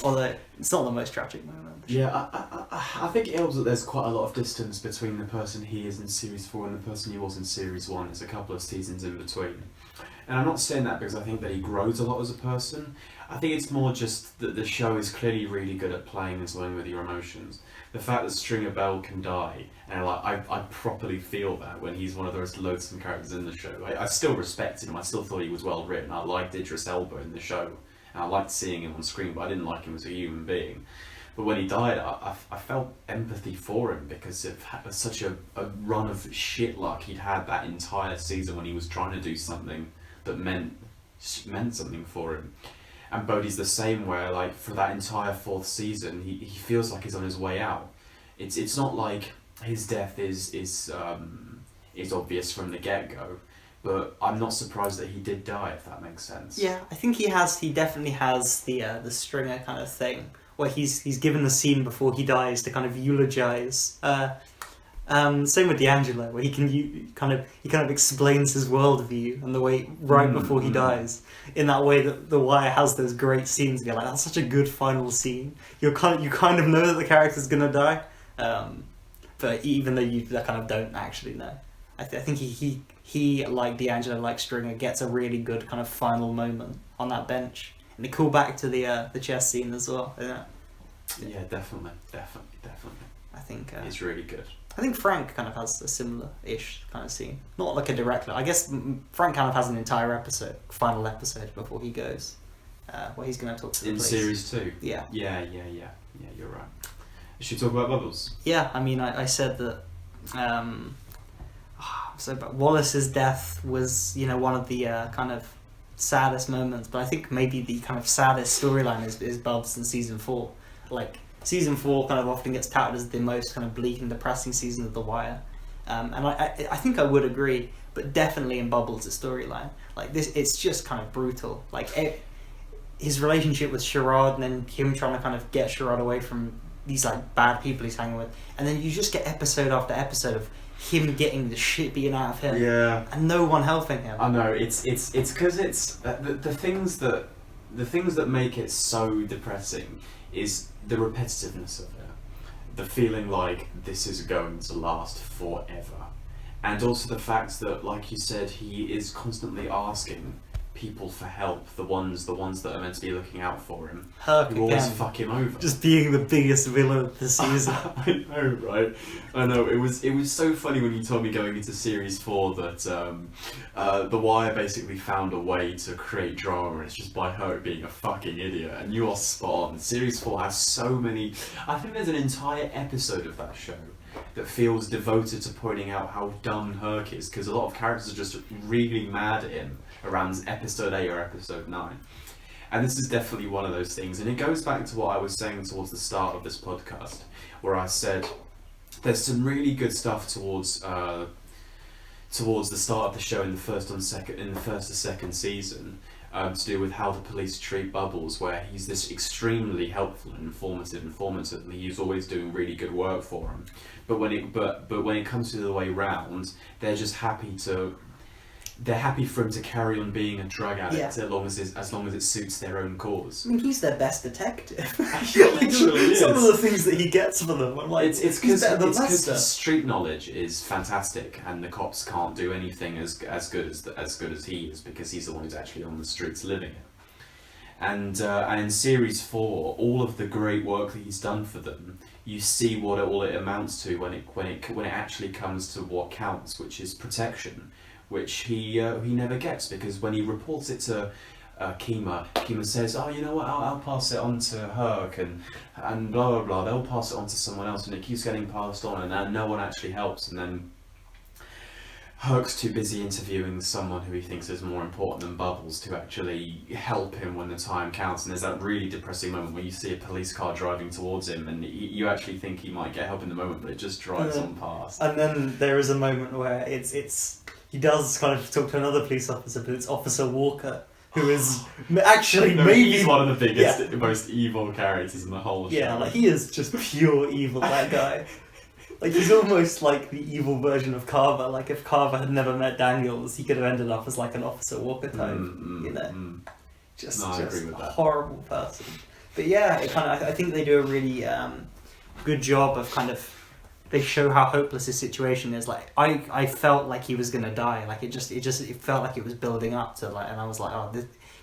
Although, it's not the most tragic moment. Yeah, I think it helps that there's quite a lot of distance between the person he is in series 4 and the person he was in series 1. There's a couple of seasons in between. And I'm not saying that because I think that he grows a lot as a person. I think it's more just that the show is clearly really good at playing and toying with your emotions. The fact that Stringer Bell can die, and I properly feel that when he's one of those loathsome characters in the show. I still respected him, I still thought he was well written. I liked Idris Elba in the show, and I liked seeing him on screen, but I didn't like him as a human being. But when he died, I felt empathy for him because it was such a run of shit luck he'd had that entire season when he was trying to do something that meant something for him. And Bodhi's the same, where like for that entire 4th season, he feels like he's on his way out. It's not like his death is obvious from the get-go, but I'm not surprised that he did die, if that makes sense. Yeah, I think he definitely has the Stringer kind of thing, where he's given the scene before he dies to kind of eulogize. Same with D'Angelo, where he kind of explains his worldview and the way before he dies, in that way that The Wire has those great scenes. You're like, that's such a good final scene. You kind of know that the character's gonna die, but even though you kind of don't actually know, I think he like D'Angelo, like Stringer, gets a really good kind of final moment on that bench, and they call back to the chess scene as well. Yeah, definitely. I think it's really good. I think Frank kind of has a similar-ish kind of scene. Not like a direct... I guess Frank kind of has an entire final episode before he goes, where he's going to talk to the police. In series 2? Yeah. Yeah, you're right. Should we talk about Bubbles? Yeah, I mean, I said that... so Wallace's death was, one of the kind of saddest moments, but I think maybe the kind of saddest storyline is Bubs in season 4. Like... Season 4 kind of often gets touted as the most kind of bleak and depressing season of The Wire. And I think I would agree, but definitely in Bubbles' storyline. Like, this, it's just kind of brutal. Like, his relationship with Sherrod and then him trying to kind of get Sherrod away from, these like bad people he's hanging with, and then you just get episode after episode of him getting the shit beaten out of him, and no one helping him. I know it's because it's the things that make it so depressing is the repetitiveness of it, the feeling like this is going to last forever, and also the fact that, like you said, he is constantly asking people for help, the ones that are meant to be looking out for him, Herc who always again, fuck him over. just being the biggest villain of the season. I know, right? I know. It was so funny when you told me going into series 4 that the Wire basically found a way to create drama, and it's just by her being a fucking idiot. And you are spot on. Series 4 has so many. I think there's an entire episode of that show that feels devoted to pointing out how dumb Herc is, because a lot of characters are just really mad at him around episode 8 or episode 9. And this is definitely one of those things, and it goes back to what I was saying towards the start of this podcast, where I said there's some really good stuff towards the start of the show in the first or second season, to do with how the police treat Bubbles, where he's this extremely helpful and informative informant, and he's always doing really good work for him. But when it comes to the other way round, they're just happy for him to carry on being a drug addict, as long as it suits their own cause. I mean, he's their best detective. He literally Some is. of the things that he gets for them, I'm like, It's he's better than because Lester. his street knowledge is fantastic, and the cops can't do anything as good as he is, because he's the one who's actually on the streets living it. And in series 4, all of the great work that he's done for them, you see what all it amounts to when it actually comes to what counts, which is protection, which he never gets, because when he reports it to Kima says, oh, you know what, I'll pass it on to Herc, and blah blah blah, they'll pass it on to someone else, and it keeps getting passed on, and no one actually helps, and then Herc's too busy interviewing someone who he thinks is more important than Bubbles to actually help him when the time counts. And there's that really depressing moment where you see a police car driving towards him, and you actually think he might get help in the moment, but it just drives on past. And then there is a moment where he does kind of talk to another police officer, but it's Officer Walker, who is actually maybe he's one of the biggest, most evil characters in the whole show. Yeah, like he is just pure evil, that guy. Like he's almost like the evil version of Carver. Like if Carver had never met Daniels, he could have ended up as like an Officer Walker type, Just I agree with a that. horrible person. But yeah, I think they do a really good job of they show how hopeless his situation is. Like I felt like he was gonna die. Like it felt like it was building up to and I was like, oh,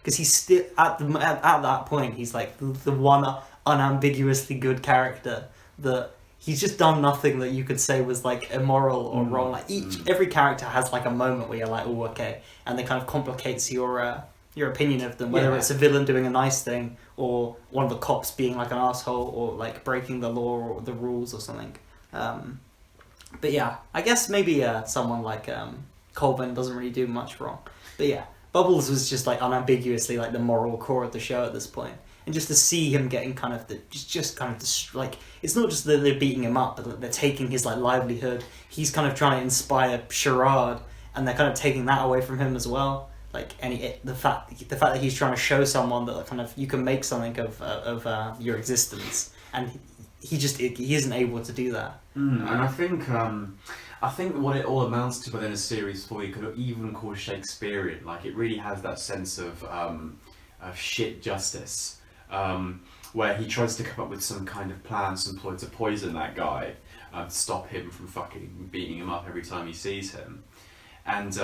because he's still at that point he's like the one unambiguously good character that. He's just done nothing that you could say was like immoral or wrong. Like every character has like a moment where you're like, oh, okay, and it kind of complicates your opinion of them. Whether it's a villain doing a nice thing or one of the cops being like an asshole or like breaking the law or the rules or something. But yeah, I guess maybe someone like Colvin doesn't really do much wrong. But yeah, Bubbles was just like unambiguously like the moral core of the show at this point. And just to see him getting kind of it's not just that they're beating him up, but they're taking his like livelihood. He's kind of trying to inspire Sherrod, and they're kind of taking that away from him as well. Like the fact that he's trying to show someone that kind of you can make something of your existence, and he isn't able to do that. And I think what it all amounts to within a series 4, you could even call Shakespearean. Like it really has that sense of shit justice. Where he tries to come up with some kind of plan, some ploy to poison that guy, to stop him from fucking beating him up every time he sees him. And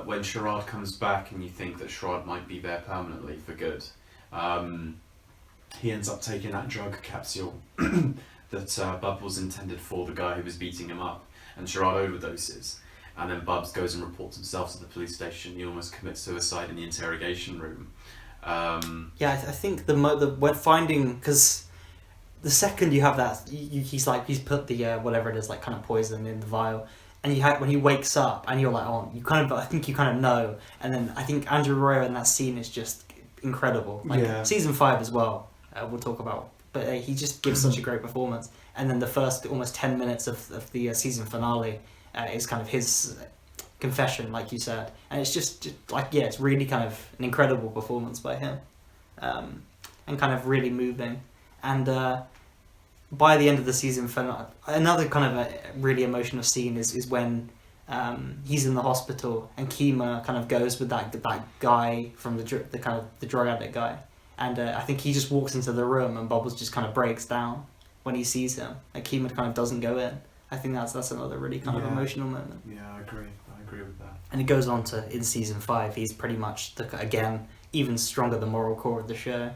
when Sherrod comes back and you think that Sherrod might be there permanently for good, he ends up taking that drug capsule that Bubbles intended for the guy who was beating him up, and Sherrod overdoses. And then Bubs goes and reports himself to the police station. He almost commits suicide in the interrogation room. I think when finding, because the second you have that, he's put the whatever it is, like kind of poison in the vial, and when he wakes up and you're like, oh, I think you kind of know, and then I think Andrew Royo in that scene is just incredible. Like season 5 as well, we'll talk about, but he just gives such a great performance. And then the first almost 10 minutes of the season finale is kind of his confession, like you said, and it's just it's really kind of an incredible performance by him, and kind of really moving. And by the end of the season, for another kind of a really emotional scene is when he's in the hospital and Kima kind of goes with that guy from the kind of the drug addict guy, and I think he just walks into the room and Bubbles just kind of breaks down when he sees him, and Kima kind of doesn't go in. I think that's another really kind of emotional moment. Yeah, I agree with that. And it goes on to, in season 5, he's pretty much again even stronger the moral core of the show,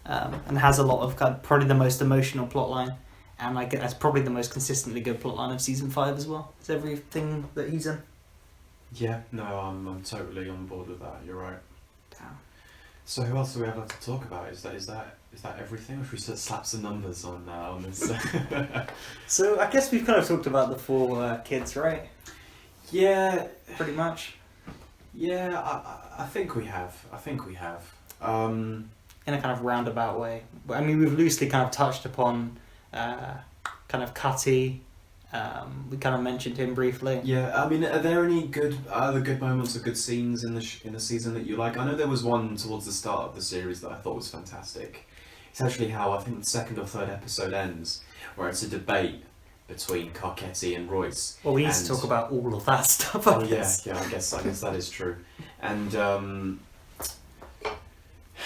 and has a lot of probably the most emotional plotline, and like that's probably the most consistently good plotline of season 5 as well. It's everything that he's in. Yeah, no, I'm totally on board with that. You're right. Damn. So who else do we have left to talk about? Is that everything? Or should we slap some numbers on this? So I guess we've kind of talked about the 4 kids, right? Yeah, Pretty much. yeah. I think we have. In a kind of roundabout way. I mean, we've loosely kind of touched upon kind of Cutty. We kind of mentioned him briefly. Yeah, I mean, are there any good moments or good scenes in the season that you like? I know there was one towards the start of the series that I thought was fantastic. It's actually how I think the 2nd or 3rd episode ends, where it's a debate between Carcetti and Royce. Well, we need to talk about all of that stuff. I I guess. I guess that is true. And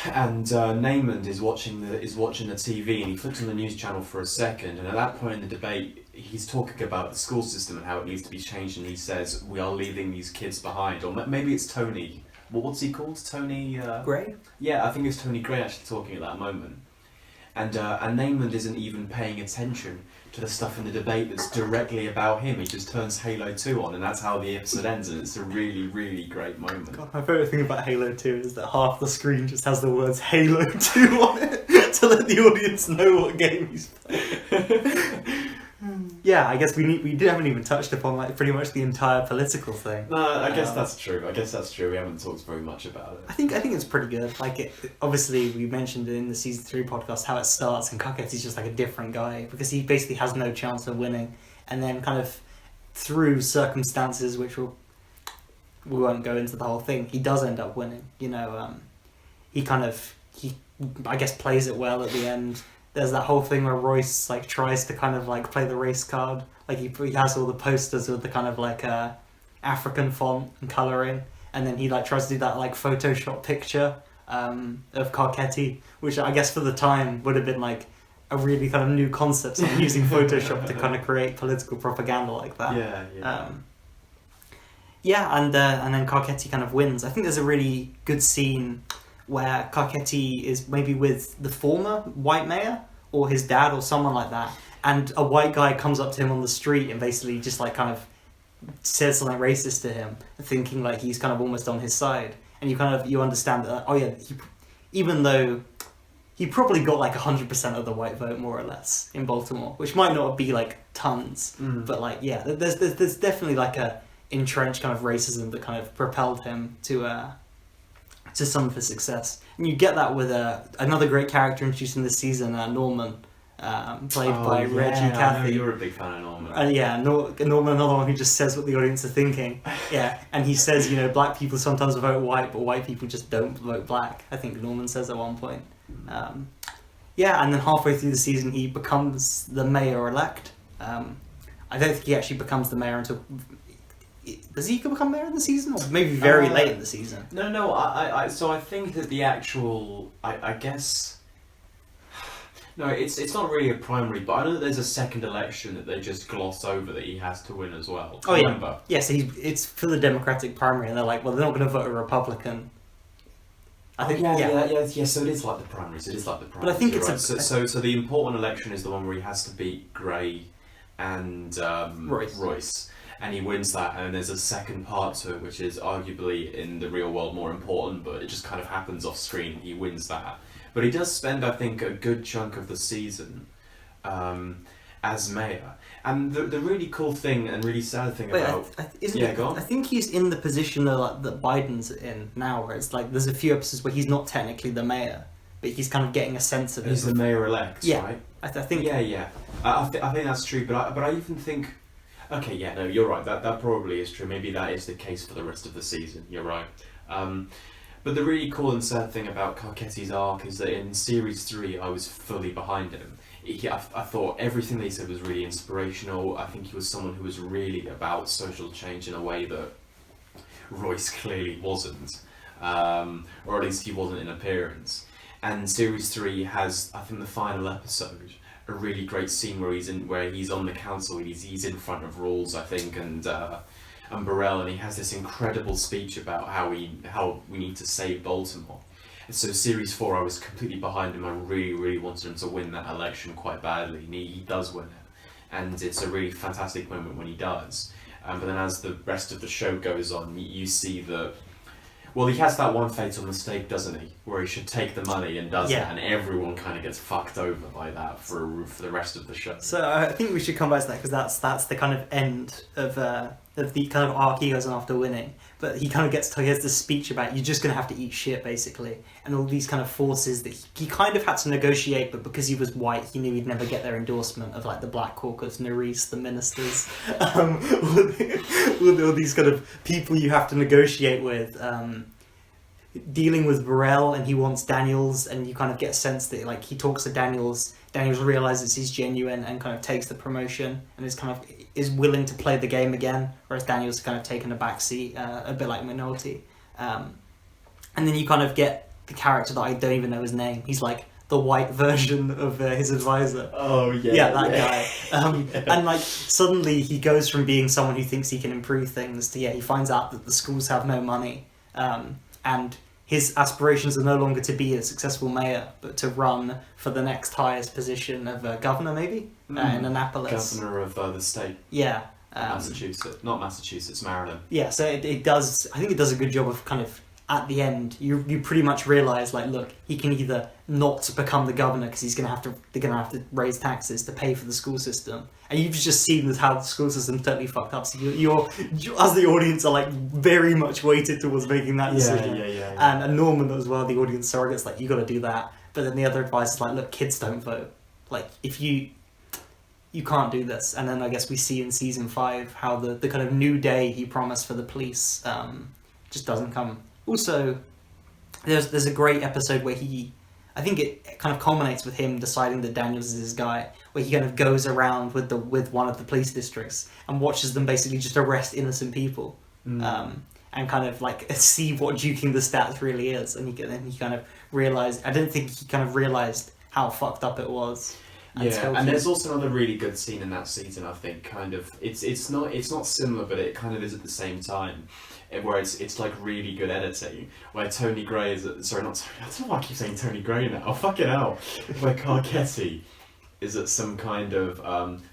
Namond is watching the TV, and he flips on the news channel for a second, and at that point in the debate, he's talking about the school system and how it needs to be changed, and he says, "We are leaving these kids behind," or maybe it's Tony. What's he called? Tony Gray? Yeah, I think it's Tony Gray actually talking at that moment. And Namond isn't even paying attention to the stuff in the debate that's directly about him. He just turns Halo 2 on, and that's how the episode ends, and it's a really, really great moment. God, my favourite thing about Halo 2 is that half the screen just has the words Halo 2 on it to let the audience know what game he's playing. Yeah, I guess we haven't even touched upon like pretty much the entire political thing. No, I guess that's true. We haven't talked very much about it. I think it's pretty good. Like obviously we mentioned in the season 3 podcast how it starts, and Carcetti's just like a different guy because he basically has no chance of winning, and then kind of through circumstances which we won't go into the whole thing, he does end up winning. You know, he I guess plays it well at the end. There's that whole thing where Royce like tries to kind of like play the race card. Like he has all the posters with the kind of like African font and colouring, and then he like tries to do that like Photoshop picture of Carcetti, which I guess for the time would have been like a really kind of new concept, so using Photoshop to kind of create political propaganda like that. And then Carcetti kind of wins. I think there's a really good scene where Carcetti is maybe with the former white mayor or his dad or someone like that, and a white guy comes up to him on the street and basically just like kind of says something racist to him, thinking like he's kind of almost on his side, and you understand that even though he probably got like 100% of the white vote more or less in Baltimore, which might not be like tons, but like there's definitely like a entrenched kind of racism that kind of propelled him to some of his success. And you get that with another great character introduced in this season, Norman, played by Reggie Cathy. I know you're a big fan of Norman. Norman, another one who just says what the audience are thinking. Yeah, and he says, black people sometimes vote white, but white people just don't vote black. I think Norman says at one point. And then halfway through the season, he becomes the mayor-elect. I don't think he actually becomes the mayor until... Does he become mayor in the season, or maybe very late in the season? No. So I think that the actual, I guess, no, it's not really a primary, but I know that there's a second election that they just gloss over that he has to win as well. Oh Remember? Yeah. So it's for the Democratic primary, and they're like, well, they're not going to vote a Republican. I think. Yeah. So it is like the primaries. But I think it's right. So the important election is the one where he has to beat Gray and Royce. And he wins that, and there's a second part to it, which is arguably in the real world more important, but it just kind of happens off screen. He wins that. But he does spend, I think, a good chunk of the season as mayor. And the really cool thing and really sad thing go on. I think he's in the position that Biden's in now, where it's like there's a few episodes where he's not technically the mayor, but he's kind of getting a sense of it. He's the mayor-elect, right? I think... Yeah. I think that's true, but I even think... Okay, yeah, no, you're right. That probably is true. Maybe that is the case for the rest of the season. You're right. But the really cool and sad thing about Carcetti's arc is that in Series 3, I was fully behind him. I thought everything they said was really inspirational. I think he was someone who was really about social change in a way that Royce clearly wasn't, or at least he wasn't in appearance. And series 3 has, I think, the final episode, a really great scene where he's on the council. He's in front of Rawls, I think, and Burrell, and he has this incredible speech about how we need to save Baltimore. And so series 4, I was completely behind him. I really, really wanted him to win that election quite badly, and he does win it. And it's a really fantastic moment when he does. But then as the rest of the show goes on, you see that, well, he has that one fatal mistake, doesn't he? Where he should take the money and does it, and everyone kind of gets fucked over by that for the rest of the show. So I think we should come back to that, because that's the kind of end of the kind of arc he goes on after winning. But he kind of he has this speech about you're just going to have to eat shit, basically. And all these kind of forces that he kind of had to negotiate, but because he was white, he knew he'd never get their endorsement of like the Black Caucus, Nerys, the ministers, all these kind of people you have to negotiate with. Dealing with Burrell, and he wants Daniels, and you kind of get a sense that like he talks to Daniels realizes he's genuine and kind of takes the promotion and is willing to play the game again, whereas Daniels has kind of taken a backseat, a bit like Minotti. And then you kind of get the character that I don't even know his name. He's like the white version of his advisor. Oh yeah, yeah, that guy. And like suddenly he goes from being someone who thinks he can improve things to he finds out that the schools have no money. And his aspirations are no longer to be a successful mayor, but to run for the next highest position of governor, maybe, in Annapolis. Governor of the state. Yeah. Massachusetts. Not Massachusetts, Maryland. Yeah, so it does, I think it does a good job of kind of, at the end, you pretty much realise, like, look, he can either not become the governor because they're going to have to raise taxes to pay for the school system. And you've just seen how the school system's totally fucked up. So you're as the audience are like very much weighted towards making that decision. Yeah. And Norman as well, the audience surrogate's like, you got to do that. But then the other advice is like, look, kids don't vote. Like, if you can't do this. And then I guess we see in season 5 how the kind of new day he promised for the police just doesn't come. Also, there's a great episode where I think it kind of culminates with him deciding that Daniels is his guy, where he kind of goes around with one of the police districts and watches them basically just arrest innocent people, and kind of like see what juking the stats really is. And he kind of realized, I don't think he kind of realized how fucked up it was. And there's also another really good scene in that season, I think, kind of, it's not similar, but it kind of is at the same time, where it's like really good editing, where Tony Gray is I don't know why I keep saying Tony Gray now, fucking hell, where Carcetti is at some kind of,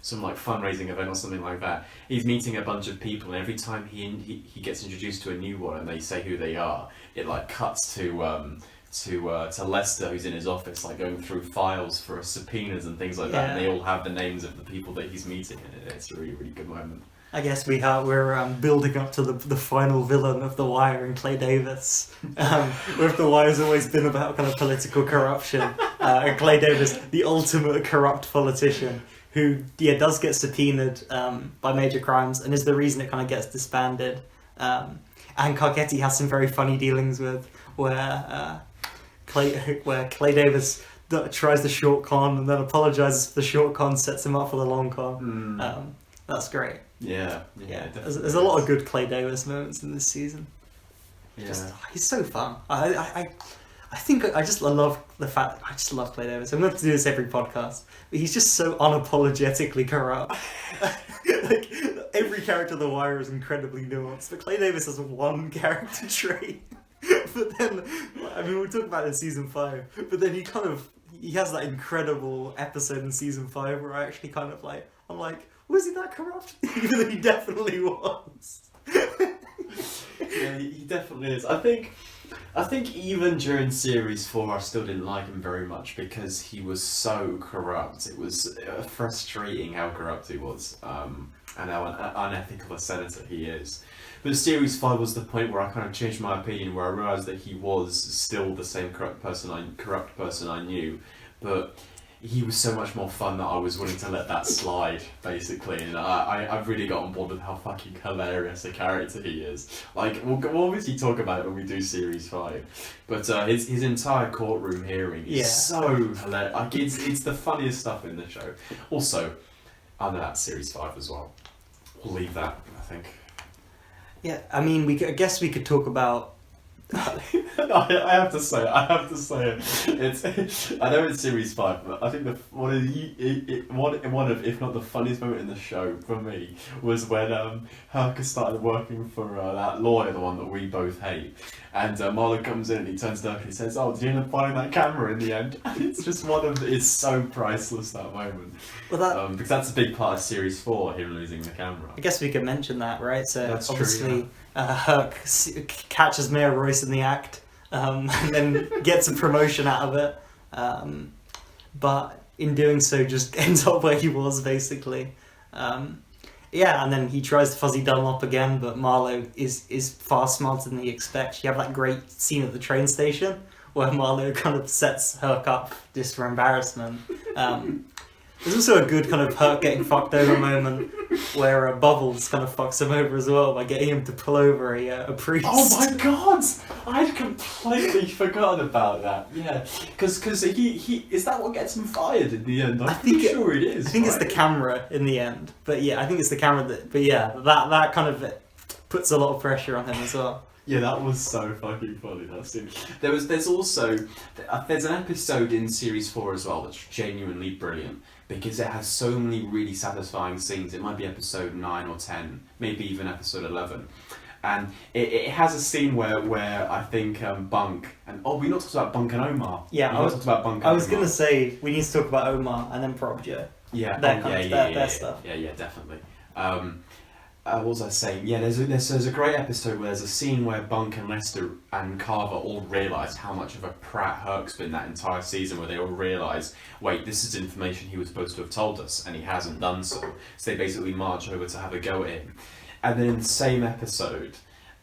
some like fundraising event or something like that. He's meeting a bunch of people, and every time he gets introduced to a new one and they say who they are, it like cuts to Lester, who's in his office, like going through files for subpoenas and things like that, and they all have the names of the people that he's meeting, and it's a really, really good moment. I guess we're building up to the final villain of The Wire in Clay Davis. With The Wire's always been about kind of political corruption, and Clay Davis, the ultimate corrupt politician, who does get subpoenaed by major crimes, and is the reason it kind of gets disbanded. And Carcetti has some very funny dealings with where Clay Davis tries the short con and then apologizes for the short con, sets him up for the long con. That's great. Yeah. There's a lot of good Clay Davis moments in this season. Yeah. He's so fun. I think I love the fact I just love Clay Davis. I'm going to do this every podcast, but he's just so unapologetically corrupt. Like, every character of The Wire is incredibly nuanced, but Clay Davis has one character trait. But then, I mean, we'll talk about it in season 5, but then he has that incredible episode in season 5 where I actually kind of like, I'm like, was he that corrupt? Even though he definitely was. Yeah, he definitely is. I think even during series 4 I still didn't like him very much because he was so corrupt. It was frustrating how corrupt he was, and how unethical a senator he is. But series 5 was the point where I kind of changed my opinion, where I realised that he was still the same corrupt person I knew, but he was so much more fun that I was willing to let that slide, basically. And I've really got on board with how fucking hilarious a character he is. Like, we'll obviously talk about it when we do Series 5. But his entire courtroom hearing is so hilarious. Like, it's the funniest stuff in the show. Also, I know that's Series 5 as well. We'll leave that, I think. Yeah, I mean, I guess we could talk about... I have to say it. It's I know it's Series 5, but I think one of if not the funniest moment in the show for me was when Herc started working for that lawyer, the one that we both hate, and Marlon comes in and he turns to Herc and he says, "Oh, did you end up finding that camera in the end?" And it's just it's so priceless, that moment. Well, because that's a big part of Series 4, him losing the camera. I guess we could mention that, right? So That's obviously, true, Herc catches Mayor Royce in the act, and then gets a promotion out of it. But in doing so, just ends up where he was, basically. And then he tries to fuzzy Dunlop again, but Marlowe is far smarter than he expects. You have that great scene at the train station where Marlowe kind of sets Herc up just for embarrassment. There's also a good kind of Herc getting fucked over moment where Bubbles kind of fucks him over as well by getting him to pull over a priest. Oh my god! I'd completely forgotten about that. Yeah, because he is that what gets him fired in the end? I'm pretty sure it is. I think it's the camera in the end, but yeah, I think it's the camera that. But yeah, that kind of puts a lot of pressure on him as well. Yeah, that was so fucking funny, that scene. There's also there's an episode in Series 4 as well that's genuinely brilliant because it has so many really satisfying scenes. It might be episode 9 or 10, maybe even episode 11. And it has a scene where I think Bunk and we not talked about Bunk and Omar. Yeah, I was about Bunk and I was Omar. gonna say we need to talk about Omar and then Prop Joe. Yeah, their stuff. Yeah, definitely. What was I saying? Yeah, there's a great episode where there's a scene where Bunk and Lester and Carver all realise how much of a prat Herc's been that entire season, where they all realise, wait, this is information he was supposed to have told us, and he hasn't done so. So they basically march over to have a go at him. And then in the same episode,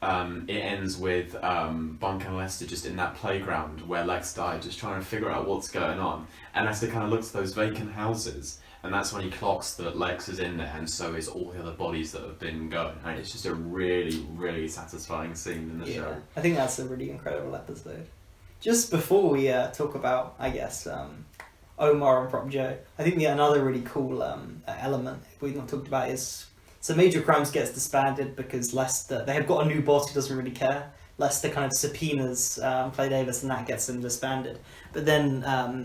it ends with Bunk and Lester just in that playground where Lex died, just trying to figure out what's going on. And Lester kind of looks at those vacant houses, and that's when he clocks that Lex is in there, and so is all the other bodies that have been going. And it's just a really, really satisfying scene in the show. I think that's a really incredible episode. Just before we talk about, I guess, Omar and Prop Joe, I think another really cool element we've not talked about is... So Major Crimes gets disbanded because Lester... They have got a new boss who doesn't really care. Lester kind of subpoenas Clay Davis, and that gets them disbanded. But then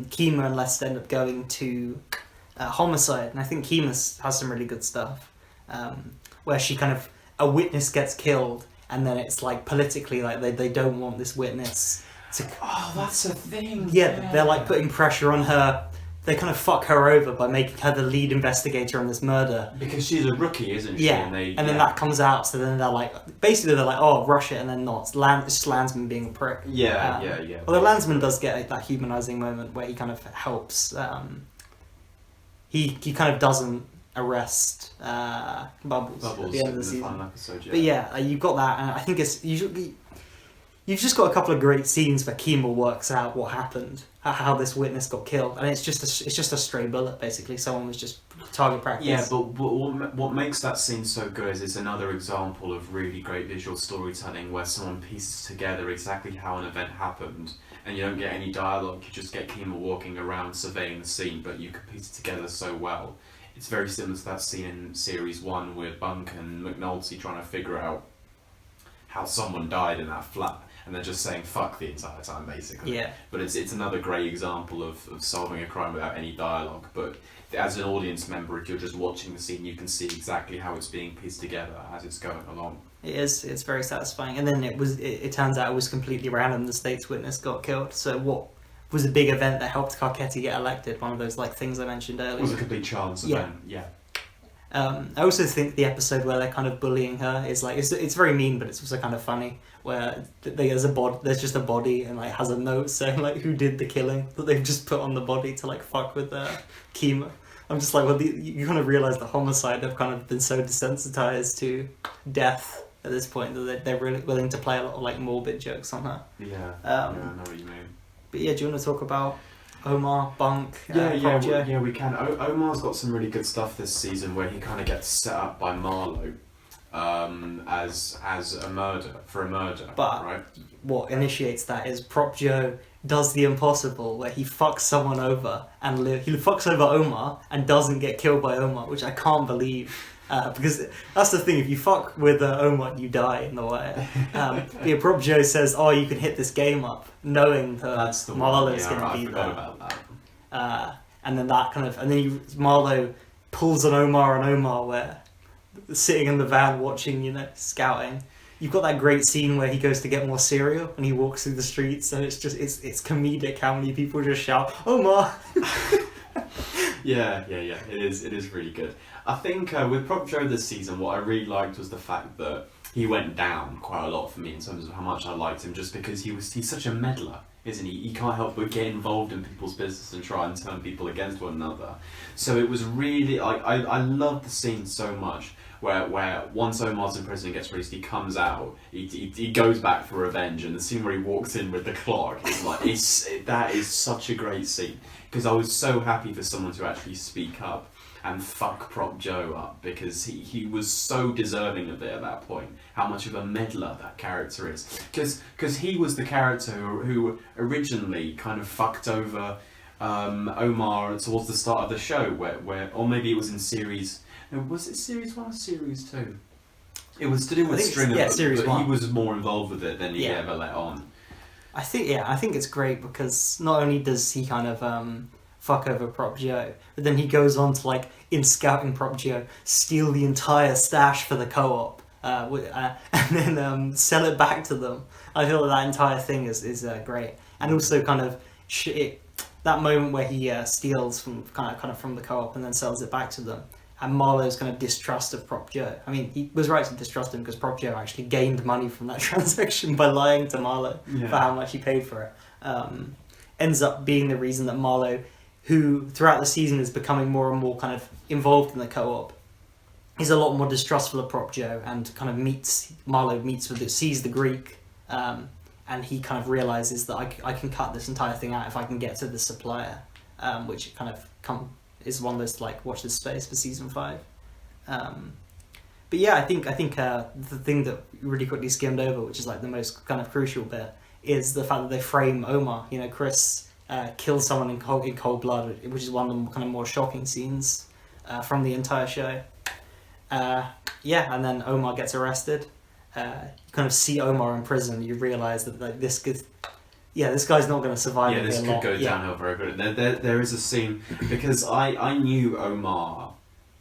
Kima and Lester end up going to... Homicide, and I think Kima has some really good stuff where she kind of a witness gets killed, and then it's like politically like they don't want this witness to. Oh, that's a thing. Yeah, they're like putting pressure on her. They kind of fuck her over by making her the lead investigator on this murder because she's a rookie, isn't she? Yeah, and then that comes out, so then they're like, oh, rush it, and then not. It's just Landsman being a prick. Yeah. Although Landsman does get that humanizing moment where he kind of helps. He kind of doesn't arrest Bubbles at the end of the season. Final episode, yeah. But yeah, you've got that, and I think it's usually you've just got a couple of great scenes where Kima works out what happened, how this witness got killed, and it's just a stray bullet basically. Someone was just target practice. Yeah, but what makes that scene so good is it's another example of really great visual storytelling where someone pieces together exactly how an event happened. And you don't get any dialogue, you just get Kima walking around surveying the scene, but you can piece it together so well. It's very similar to that scene in Series 1 with Bunk and McNulty trying to figure out how someone died in that flat, and they're just saying fuck the entire time, basically. Yeah. But it's another great example of solving a crime without any dialogue, but as an audience member, if you're just watching the scene, you can see exactly how it's being pieced together as it's going along. It's very satisfying. And then it turns out it was completely random the state's witness got killed. So what was a big event that helped Carcetti get elected, one of those like things I mentioned earlier. It was a complete chance event, yeah. I also think the episode where they're kind of bullying her is like it's very mean, but it's also kind of funny. Where there's just a body and like has a note saying like who did the killing that they've just put on the body to like fuck with Kima. I'm just like, well, you kind of realise that Homicide have kind of been so desensitized to death at this point that they're really willing to play a lot of like morbid jokes on her. Yeah, I know what you mean. But yeah, do you want to talk about Omar, Bunk, Yeah, Prop Joe. we can. Omar's got some really good stuff this season where he kind of gets set up by Marlowe as a murder, But right? what initiates that is Prop Joe does the impossible where he fucks someone over and he fucks over Omar and doesn't get killed by Omar, which I can't believe. Because that's the thing, if you fuck with Omar, you die in the Wire. Prop Joe says, "Oh, you can hit this game up," knowing that Marlowe's going to be there. I forgot about that. And then Marlowe pulls an Omar where sitting in the van watching, scouting. You've got that great scene where he goes to get more cereal and he walks through the streets, and it's comedic how many people just shout Omar. Yeah. It is really good. I think with Prop Joe this season, what I really liked was the fact that he went down quite a lot for me in terms of how much I liked him, just because he's such a meddler, isn't he? He can't help but get involved in people's business and try and turn people against one another. So it was really, I loved the scene so much where once Omar's in prison and gets released, he comes out, he goes back for revenge, and the scene where he walks in with the clock is like, that is such a great scene, because I was so happy for someone to actually speak up and fuck Prop Joe up, because he was so deserving of it at that point, how much of a meddler that character is. Because he was the character who originally kind of fucked over Omar towards the start of the show, where or maybe it was in series... No, was it series 1 or series 2? It was to do with Stringer, series but 1. He was more involved with it than he ever let on. I think it's great because not only does he kind of fuck over Prop Joe, but then he goes on to, in scouting Prop Joe, steal the entire stash for the co-op, and then sell it back to them. I feel that entire thing is great, and also kind of that moment where he steals from kind of from the co-op and then sells it back to them. And Marlowe's kind of distrust of Prop Joe. I mean, he was right to distrust him because Prop Joe actually gained money from that transaction by lying to Marlowe for how much he paid for it. Ends up being the reason that Marlowe, who throughout the season is becoming more and more kind of involved in the co-op, is a lot more distrustful of Prop Joe and kind of Marlowe sees the Greek, and he kind of realises that I can cut this entire thing out if I can get to the supplier, which kind of is one of those watch this space for season 5. But yeah, I think the thing that really quickly skimmed over, which is the most kind of crucial bit, is the fact that they frame Omar. Chris kills someone in cold blood, which is one of the kind of more shocking scenes from the entire show. And then Omar gets arrested. You kind of see Omar in prison. You realise that this guy's not going to survive. Yeah, this could go downhill very quickly. There is a scene, because I knew Omar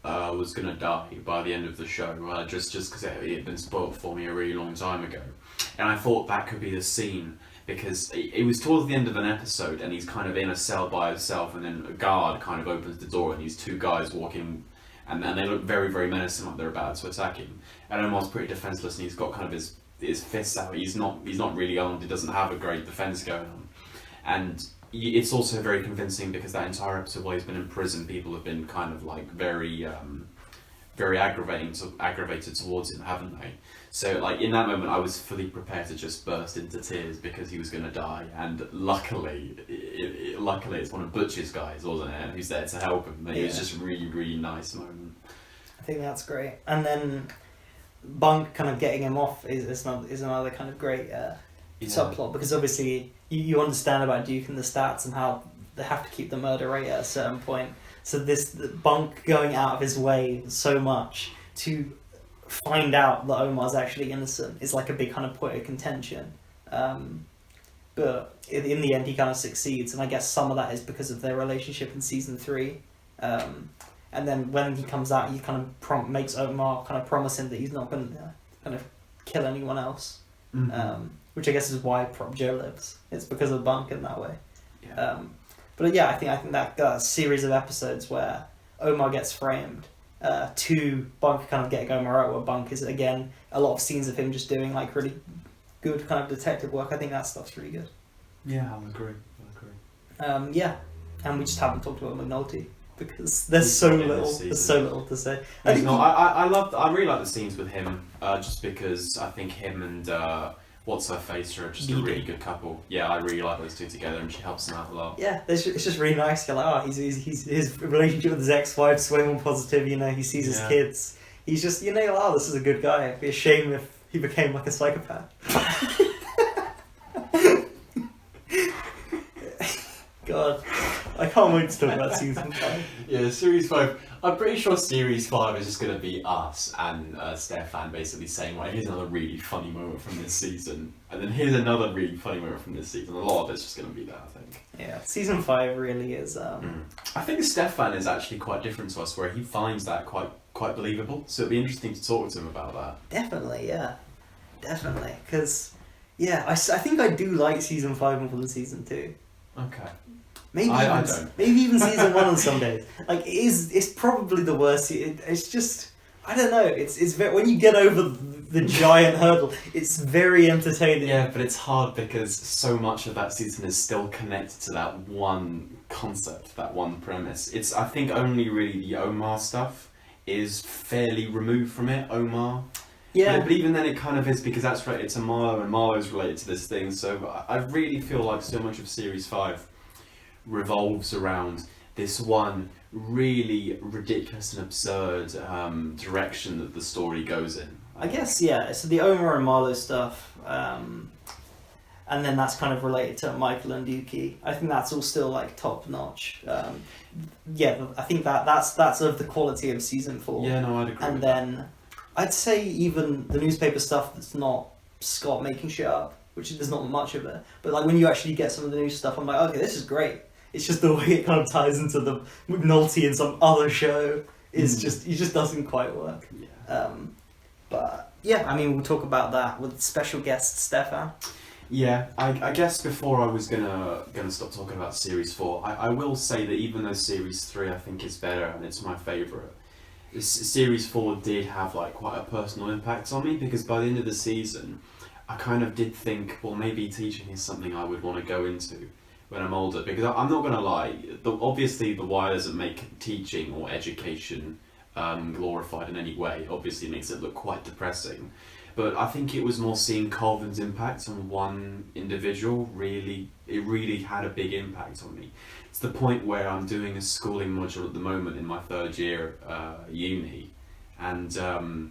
was going to die by the end of the show, just because it had been spoiled for me a really long time ago. And I thought that could be the scene, because it was towards the end of an episode and he's kind of in a cell by himself, and then a guard kind of opens the door and these two guys walk in, and they look very, very menacing, like they're about to attack him. And Omar's pretty defenseless, and he's got kind of his fists out. He's not really armed. He doesn't have a great defense going on, and it's also very convincing because that entire episode while he's been in prison, people have been kind of very aggravated towards him, haven't they? So in that moment, I was fully prepared to just burst into tears because he was going to die, and luckily it's one of Butch's guys, wasn't it, who's there to help him. It was just a really, really nice moment. I think that's great. And then Bunk kind of getting him off is another kind of great subplot, because obviously you understand about Duke and the stats and how they have to keep the murder rate at a certain point. So this Bunk going out of his way so much to find out that Omar's actually innocent is a big kind of point of contention. But in the end, he kind of succeeds, and I guess some of that is because of their relationship in season 3. And then when he comes out, he kind of makes Omar kind of promise him that he's not going to kind of kill anyone else. Mm-hmm. Which I guess is why Prop Joe lives. It's because of Bunk in that way. Yeah. But yeah, I think that series of episodes where Omar gets framed, to Bunk kind of getting Omar out, where Bunk is again a lot of scenes of him just doing really good kind of detective work. I think that stuff's really good. Yeah, I agree. And we just haven't talked about McNulty because there's so little to say. I really like the scenes with him, just because I think him and what's her face are just a Dee really Dee. good couple. Yeah, I really like those two together, and she helps them out a lot. Yeah, it's just really nice. You're like, oh, he's his relationship with his ex-wife's way more positive. You know, he sees his Yeah. kids. He's just, you know, like, oh, this is a good guy. It'd be a shame if he became like a psychopath. God, I can't wait to talk about season 5. Yeah, Series 5. I'm pretty sure Series 5 is just going to be us and Stefan basically saying, right, here's another really funny moment from this season. And then here's another really funny moment from this season. A lot of it's just going to be that, I think. Yeah, season 5 really is. I think Stefan is actually quite different to us, where he finds that quite believable. So it'd be interesting to talk to him about that. Definitely, yeah. Definitely. Because, yeah, I think I do like season 5 more than season 2. Okay. Maybe I even, don't. maybe even season 1 on some days. Like, it's probably the worst. It's just, I don't know. It's very, when you get over the giant hurdle, it's very entertaining. Yeah, but it's hard because so much of that season is still connected to that one concept, that one premise. It's, I think, only really the Omar stuff is fairly removed from it. Omar. Yeah. But even then it kind of is, because that's related to Marlo and Marlo's related to this thing. So I really feel like so much of Series 5 revolves around this one really ridiculous and absurd direction that the story goes in. I guess, yeah. So the Omar and Marlo stuff, and then that's kind of related to Michael and Dookie. I think that's all still like top notch. Yeah, I think that's of the quality of season 4. Yeah, no, I'd agree And with then I'd say even the newspaper stuff that's not Scott making shit up, which there's not much of it. But like when you actually get some of the new stuff, I'm like, okay, this is great. It's just the way it kind of ties into the McNulty and some other show is just, it just doesn't quite work. Yeah. But yeah, I mean, we'll talk about that with special guest Stefan. Yeah, I guess before I was gonna stop talking about Series 4, I will say that even though Series 3 I think is better and it's my favourite, Series 4 did have like quite a personal impact on me, because by the end of the season I kind of did think, well, maybe teaching is something I would want to go into when I'm older, because I'm not going to lie, obviously The Wire doesn't make teaching or education glorified in any way. Obviously it makes it look quite depressing, but I think it was more seeing Colvin's impact on one individual, it really had a big impact on me. It's the point where I'm doing a schooling module at the moment in my 3rd year uni, and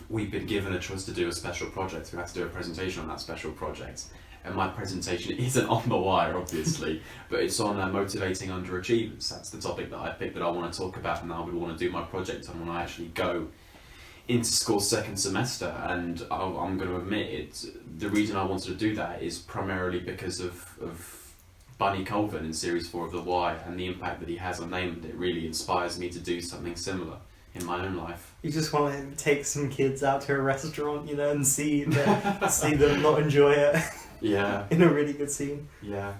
we've been given a choice to do a special project. We have to do a presentation on that special project. And my presentation isn't on The Wire, obviously, but it's on motivating underachievers. That's the topic that I picked that I want to talk about and I would want to do my project on when I actually go into school 2nd semester. And I'm going to admit the reason I wanted to do that is primarily because of Bunny Colvin in Series 4 of The Wire and the impact that he has on them. It really inspires me to do something similar in my own life. You just want to take some kids out to a restaurant, you know, and see them not enjoy it. Yeah. In a really good scene. Yeah.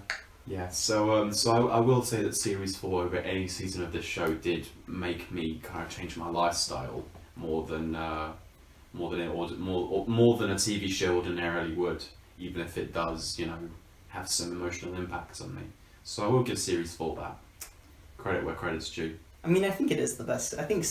So I will say that Series 4 over any season of this show did make me kind of change my lifestyle more than a TV show ordinarily would, even if it does, you know, have some emotional impact on me. So I will give Series 4 that credit where credit's due. I mean, I think it is the best. I think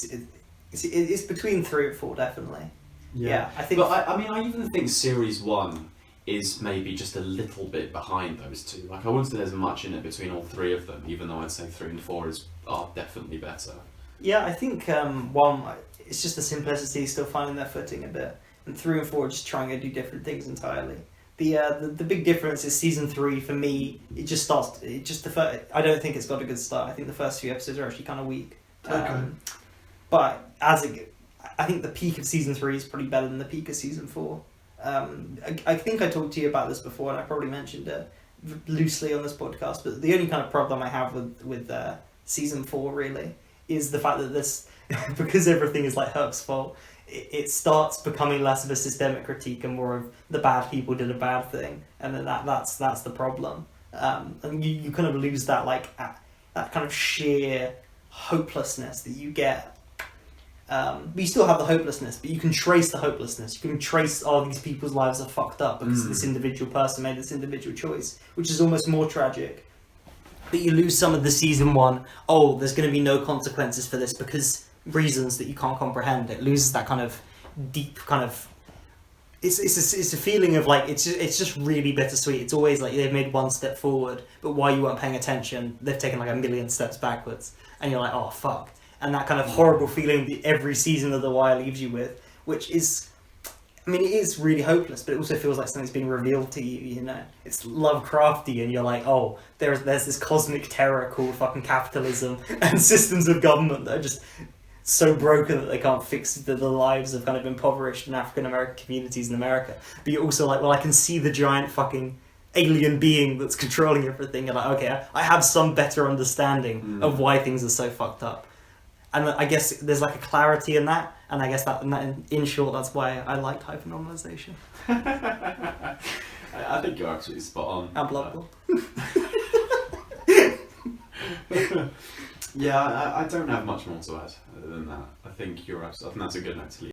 it's between 3 and 4, definitely. Yeah, I think. But I even think Series 1 is maybe just a little bit behind those two. Like, I wouldn't say there's much in it between all 3 of them, even though I'd say 3 and 4 are definitely better. Yeah, I think 1, it's just the simplicity, still finding their footing a bit, and 3 and 4 are just trying to do different things entirely. The big difference is season 3 for me. It just starts. I don't think it's got a good start. I think the first few episodes are actually kind of weak. Okay. But I think the peak of season 3 is probably better than the peak of season 4. I think I talked to you about this before, and I probably mentioned it loosely on this podcast. But the only kind of problem I have with season 4 really is the fact that this, because everything is like Herc's fault, it starts becoming less of a systemic critique and more of the bad people did a bad thing, and then that's the problem. And you kind of lose that that kind of sheer hopelessness that you get. But you still have the hopelessness, but you can trace the hopelessness. You can trace, these people's lives are fucked up because this individual person made this individual choice, which is almost more tragic. But you lose some of the season 1, there's going to be no consequences for this because reasons that you can't comprehend. It loses that kind of deep kind of it's a feeling of like it's just really bittersweet. It's always like they've made one step forward, but while you weren't paying attention, they've taken like a million steps backwards, and you're like, oh fuck. And that kind of horrible feeling that every season of The Wire leaves you with, which is, I mean, it is really hopeless, but it also feels like something's being revealed to you, you know? It's Lovecrafty, and you're like, oh, there's this cosmic terror called fucking capitalism and systems of government that are just so broken that they can't fix the lives of kind of impoverished and African-American communities in America. But you're also like, well, I can see the giant fucking alien being that's controlling everything. You're like, okay, I have some better understanding of why things are so fucked up. And I guess there's like a clarity in that, and I guess that in short, that's why I liked hypernormalization. I think you're absolutely spot on. And Blood Bowl. Yeah, I don't have much more to add than that. I think that's a good note to leave.